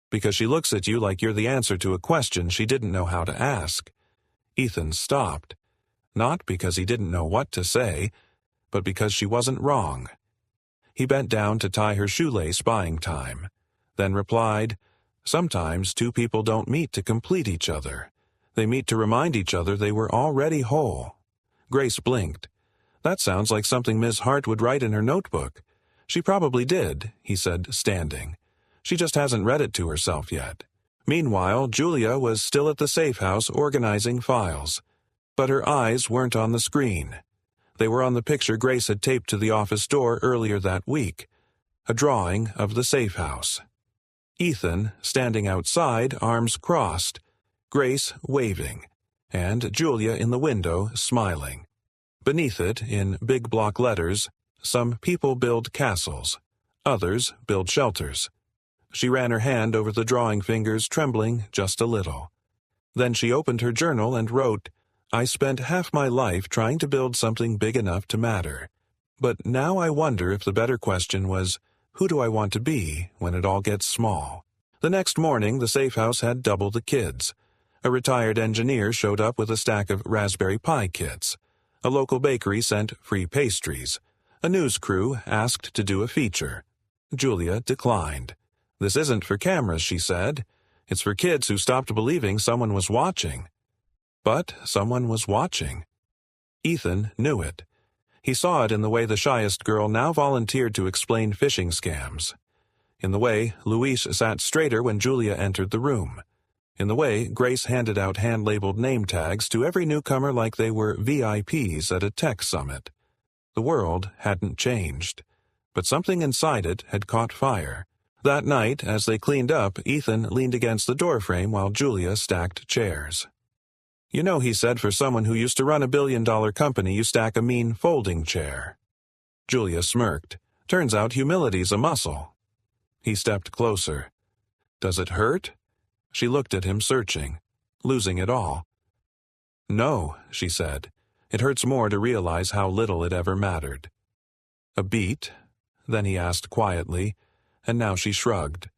Because she looks at you like you're the answer to a question she didn't know how to ask. Ethan stopped. Not because he didn't know what to say, but because she wasn't wrong. He bent down to tie her shoelace, buying time, then replied, Sometimes two people don't meet to complete each other. They meet to remind each other they were already whole. Grace blinked. That sounds like something Miss Hart would write in her notebook. She probably did, he said, standing. She just hasn't read it to herself yet. Meanwhile, Julia was still at the safe house organizing files. But her eyes weren't on the screen. They were on the picture Grace had taped to the office door earlier that week. A drawing of the safe house. Ethan, standing outside, arms crossed. Grace waving. And Julia in the window, smiling. Beneath it, in big block letters, some people build castles. Others build shelters. She ran her hand over the drawing, fingers trembling just a little. Then she opened her journal and wrote, I spent half my life trying to build something big enough to matter. But now I wonder if the better question was, who do I want to be when it all gets small? The next morning, the safe house had double the kids. A retired engineer showed up with a stack of Raspberry Pi kits. A local bakery sent free pastries. A news crew asked to do a feature. Julia declined. This isn't for cameras, she said. It's for kids who stopped believing someone was watching. But someone was watching. Ethan knew it. He saw it in the way the shyest girl now volunteered to explain phishing scams. In the way Louise sat straighter when Julia entered the room. In the way Grace handed out hand-labeled name tags to every newcomer like they were VIPs at a tech summit. The world hadn't changed, but something inside it had caught fire. That night, as they cleaned up, Ethan leaned against the doorframe while Julia stacked chairs. You know, he said, for someone who used to run a billion-dollar company, you stack a mean folding chair. Julia smirked. Turns out humility's a muscle. He stepped closer. Does it hurt? She looked at him, searching. losing it all. "No," she said. "It hurts more to realize how little it ever mattered." A beat, then he asked quietly, and now she shrugged.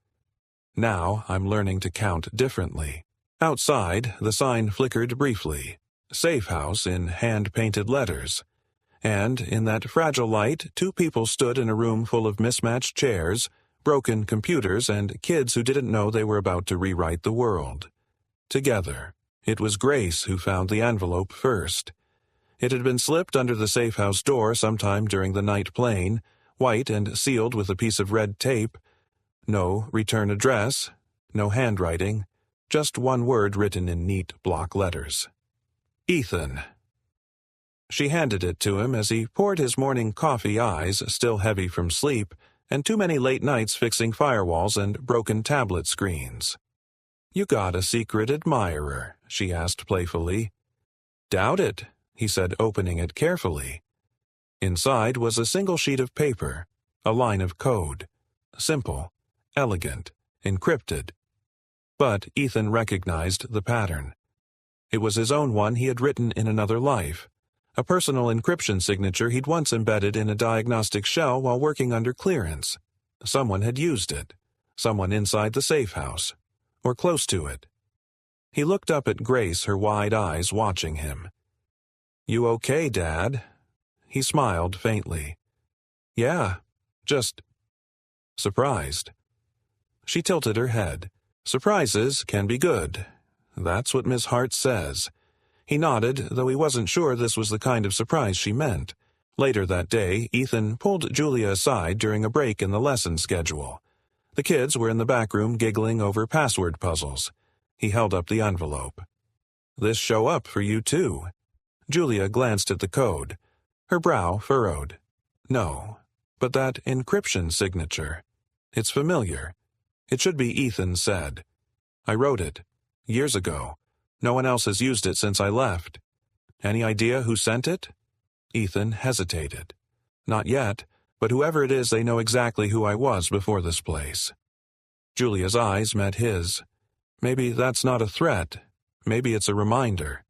"Now I'm learning to count differently." Outside, the sign flickered briefly. "Safe House" in hand-painted letters. And in that fragile light, two people stood in a room full of mismatched chairs, broken computers, and kids who didn't know they were about to rewrite the world. Together. It was Grace who found the envelope first. It had been slipped under the safe house door sometime during the night plane, white and sealed with a piece of red tape. No return address, no handwriting, just one word written in neat block letters. "Ethan." She handed it to him as he poured his morning coffee, eyes still heavy from sleep and too many late nights fixing firewalls and broken tablet screens. "You got a secret admirer?" she asked playfully. "Doubt it," he said, opening it carefully. Inside was a single sheet of paper, a line of code. Simple, elegant, encrypted. But Ethan recognized the pattern. It was his own one he had written in another life, a personal encryption signature he'd once embedded in a diagnostic shell while working under clearance. Someone had used it, someone inside the safe house, or close to it. He looked up at Grace, her wide eyes watching him. "You okay, Dad?" He smiled faintly. "Yeah, just surprised." She tilted her head. "Surprises can be good. That's what Miss Hart says." He nodded, though he wasn't sure this was the kind of surprise she meant. Later that day, Ethan pulled Julia aside during a break in the lesson schedule. The kids were in the back room giggling over password puzzles. He held up the envelope. "This show up for you, too." Julia glanced at the code. Her brow furrowed. "No, but that encryption signature. It's familiar. It should be," Ethan said. "I wrote it. Years ago. No one else has used it since I left. Any idea who sent it?" Ethan hesitated. "Not yet, but whoever it is, they know exactly who I was before this place." Julia's eyes met his. Maybe that's not a threat. Maybe it's a reminder.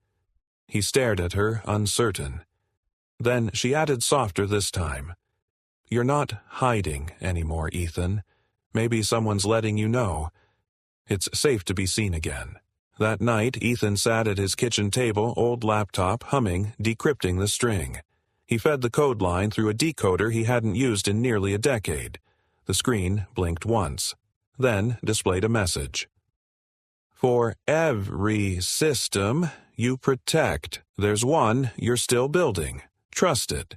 He stared at her, uncertain. Then she added softer this time. "You're not hiding anymore, Ethan. Maybe someone's letting you know. It's safe to be seen again." That night, Ethan sat at his kitchen table, old laptop, humming, decrypting the string. He fed the code line through a decoder he hadn't used in nearly a decade. The screen blinked once, then displayed a message. "For every system you protect, there's one you're still building. Trust it."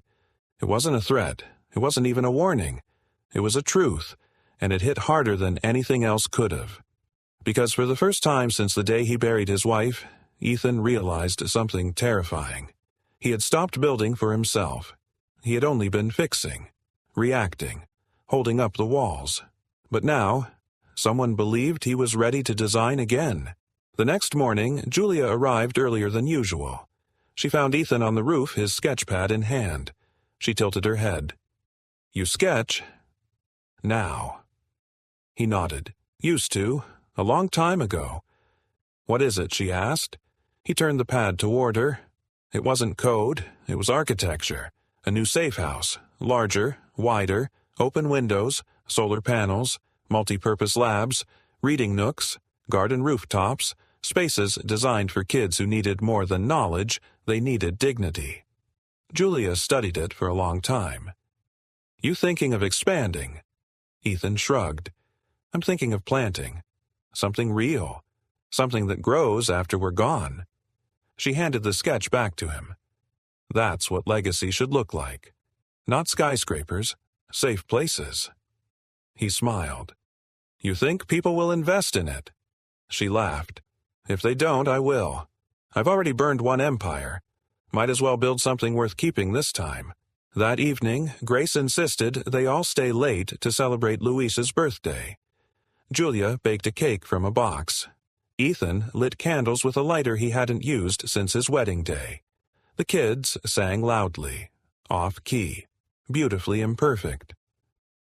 It wasn't a threat. It wasn't even a warning. It was a truth, and it hit harder than anything else could have. Because for the first time since the day he buried his wife, Ethan realized something terrifying. He had stopped building for himself. He had only been fixing, reacting, holding up the walls. But now, someone believed he was ready to design again. The next morning, Julia arrived earlier than usual. She found Ethan on the roof, his sketchpad in hand. She tilted her head. "You sketch?" "Now." He nodded. "Used to. A long time ago." "What is it?" she asked. He turned the pad toward her. It wasn't code, it was architecture. A new safe house, larger, wider, open windows, solar panels, multi-purpose labs, reading nooks, garden rooftops, spaces designed for kids who needed more than knowledge, they needed dignity. Julia studied it for a long time. "You thinking of expanding?" Ethan shrugged. "I'm thinking of planting. Something real. Something that grows after we're gone." She handed the sketch back to him. "That's what legacy should look like. Not skyscrapers, safe places." He smiled. "You think people will invest in it?" She laughed. "If they don't, I will. I've already burned one empire. Might as well build something worth keeping this time." That evening, Grace insisted they all stay late to celebrate Luis's birthday. Julia baked a cake from a box. Ethan lit candles with a lighter he hadn't used since his wedding day. The kids sang loudly, off-key, beautifully imperfect.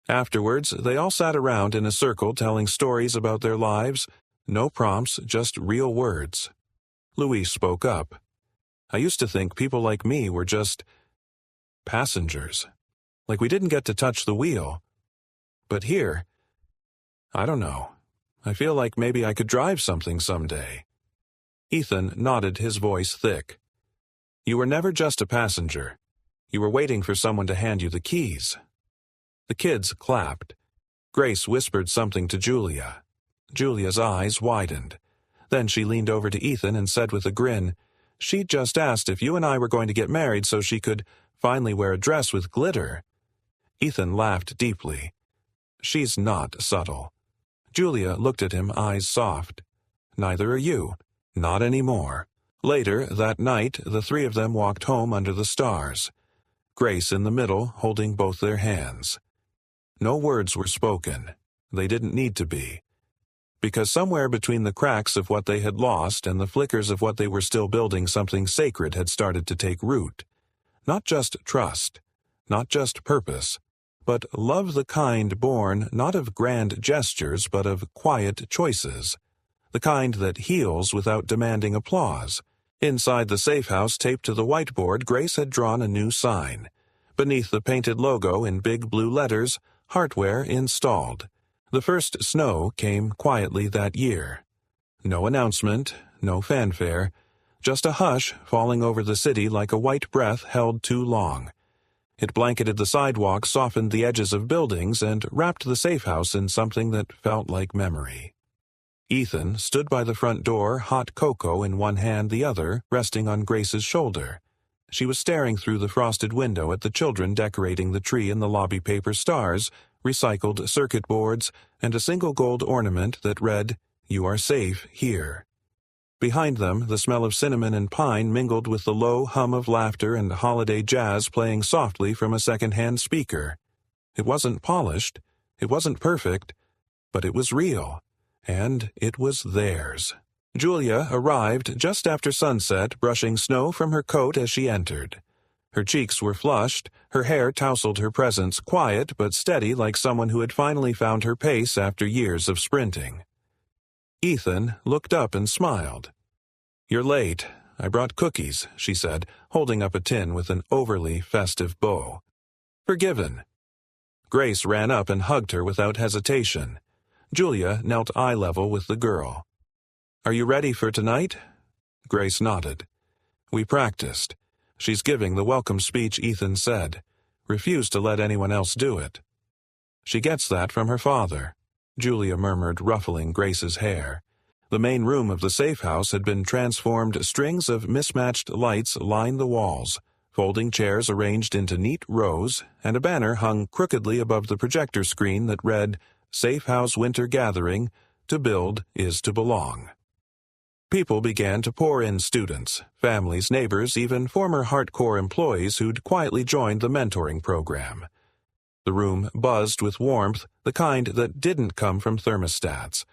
Afterwards, they all sat around in a circle telling stories about their lives, no prompts, just real words. Louise spoke up. I used to think people like me were just passengers, like we didn't get to touch the wheel. But here, I don't know. I feel like maybe I could drive something someday. Ethan nodded, his voice thick. You were never just a passenger. You were waiting for someone to hand you the keys. The kids clapped. Grace whispered something to Julia. Julia's eyes widened. Then she leaned over to Ethan and said with a grin, She just asked if you and I were going to get married so she could finally wear a dress with glitter. Ethan laughed deeply. She's not subtle. Julia looked at him, eyes soft. Neither are you. Not anymore. Later, that night, the three of them walked home under the stars. Grace in the middle, holding both their hands. No words were spoken. They didn't need to be. Because somewhere between the cracks of what they had lost and the flickers of what they were still building, something sacred had started to take root. Not just trust, not just purpose, but love, the kind born not of grand gestures but of quiet choices, the kind that heals without demanding applause. Inside the safe house, taped to the whiteboard, Grace had drawn a new sign. Beneath the painted logo in big blue letters, Hardware installed. The first snow came quietly that year. No announcement, no fanfare, just a hush falling over the city like a white breath held too long. It blanketed the sidewalk, softened the edges of buildings, and wrapped the safe house in something that felt like memory. Ethan stood by the front door, hot cocoa in one hand, the other resting on Grace's shoulder. She was staring through the frosted window at the children decorating the tree in the lobby, paper stars, recycled circuit boards, and a single gold ornament that read, "You are safe here." Behind them, the smell of cinnamon and pine mingled with the low hum of laughter and holiday jazz playing softly from a second-hand speaker. It wasn't polished, it wasn't perfect, but it was real, and it was theirs. Julia arrived just after sunset, brushing snow from her coat as she entered. Her cheeks were flushed, her hair tousled her presence, quiet but steady like someone who had finally found her pace after years of sprinting. Ethan looked up and smiled. "You're late. I brought cookies," she said, holding up a tin with an overly festive bow. "Forgiven." Grace ran up and hugged her without hesitation. Julia knelt eye-level with the girl. "Are you ready for tonight?" Grace nodded. "We practiced. She's giving the welcome speech," Ethan said. "Refused to let anyone else do it." "She gets that from her father," Julia murmured, ruffling Grace's hair. The main room of the safe house had been transformed. Strings of mismatched lights lined the walls, folding chairs arranged into neat rows, and a banner hung crookedly above the projector screen that read, "Safe House Winter Gathering, to build is to belong." People began to pour in, students, families, neighbors, even former hardcore employees who'd quietly joined the mentoring program. The room buzzed with warmth, the kind that didn't come from thermostats.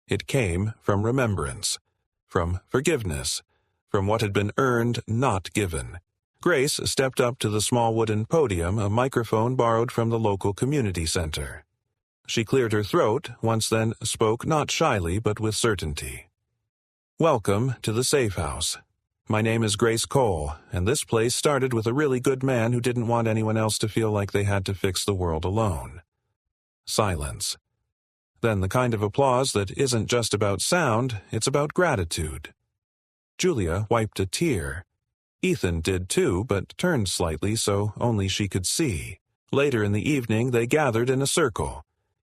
It came from remembrance, from forgiveness, from what had been earned, not given. Grace stepped up to the small wooden podium, a microphone borrowed from the local community center. She cleared her throat, once then spoke not shyly but with certainty. "Welcome to the Safe House. My name is Grace Cole, and this place started with a really good man who didn't want anyone else to feel like they had to fix the world alone." Silence. Then the kind of applause that isn't just about sound, it's about gratitude. Julia wiped a tear. Ethan did too, but turned slightly so only she could see. Later in the evening, they gathered in a circle.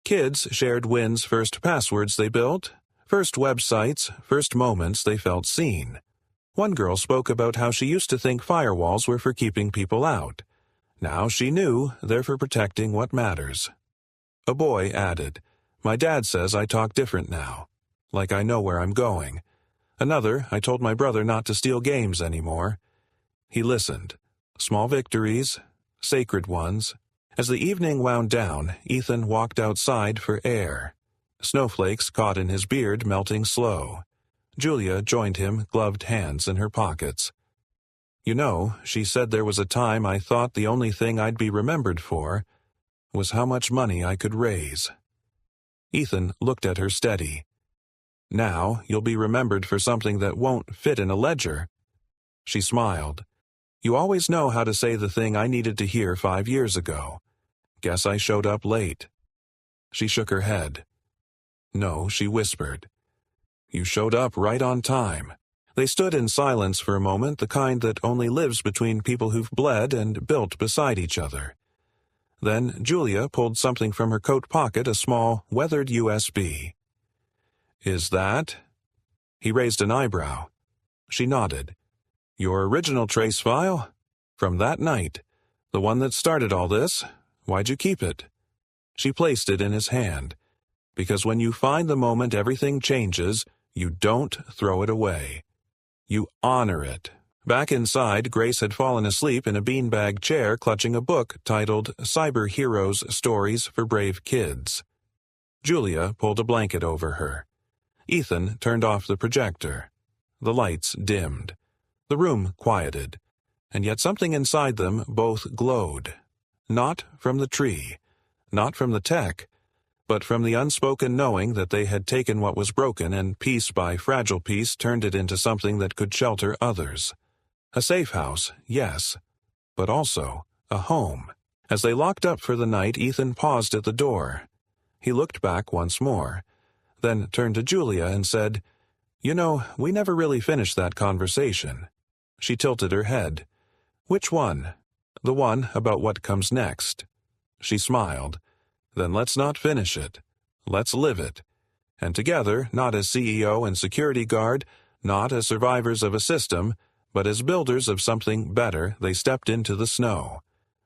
Kids shared wins, first passwords they built, first websites, first moments they felt seen. One girl spoke about how she used to think firewalls were for keeping people out. Now she knew they're for protecting what matters. A boy added, "My dad says I talk different now, like I know where I'm going." Another, "I told my brother not to steal games anymore." He listened. Small victories, sacred ones. As the evening wound down, Ethan walked outside for air. Snowflakes caught in his beard, melting slow. Julia joined him, gloved hands in her pockets. "You know," she said, "there was a time I thought the only thing I'd be remembered for was how much money I could raise." Ethan looked at her steady. Now you'll be remembered for something that won't fit in a ledger." She smiled. "You always know how to say the thing I needed to hear 5 years ago. Guess I showed up late." She shook her head. "No," she whispered. "You showed up right on time." They stood in silence for a moment, the kind that only lives between people who've bled and built beside each other. Then Julia pulled something from her coat pocket, a small, weathered USB. "Is that?" He raised an eyebrow. She nodded. "Your original trace file? From that night. The one that started all this? Why'd you keep it?" She placed it in his hand. "Because when you find the moment everything changes, you don't throw it away. You honor it." Back inside, Grace had fallen asleep in a beanbag chair clutching a book titled Cyber Heroes Stories for Brave Kids. Julia pulled a blanket over her. Ethan turned off the projector. The lights dimmed. The room quieted. And yet something inside them both glowed. Not from the tree, not from the tech, but from the unspoken knowing that they had taken what was broken and piece by fragile piece turned it into something that could shelter others. A safe house, yes, but also a home. As they locked up for the night, Ethan paused at the door. He looked back once more, then turned to Julia and said, "You know, we never really finished that conversation." She tilted her head. "Which one?" "The one about what comes next." She smiled. "Then let's not finish it. Let's live it. And together, not as CEO and security guard, not as survivors of a system, but as builders of something better, they stepped into the snow.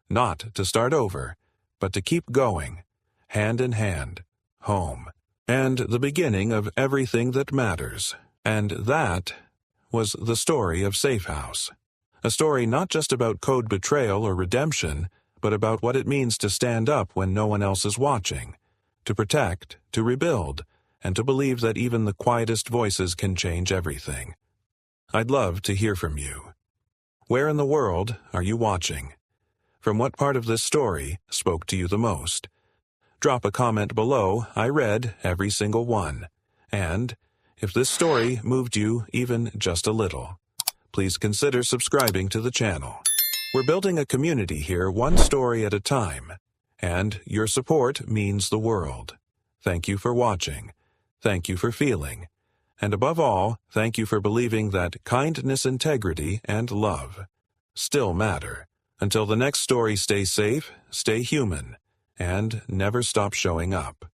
Not to start over, but to keep going, hand in hand, home. And the beginning of everything that matters. And that was the story of Safe House. A story not just about code betrayal or redemption, but about what it means to stand up when no one else is watching, to protect, to rebuild, and to believe that even the quietest voices can change everything. I'd love to hear from you. Where in the world are you watching? From what part of this story spoke to you the most? Drop a comment below. I read every single one. And if this story moved you even just a little, please consider subscribing to the channel. We're building a community here, one story at a time, and your support means the world. Thank you for watching. Thank you for feeling. And above all, thank you for believing that kindness, integrity, and love still matter. Until the next story, stay safe, stay human, and never stop showing up.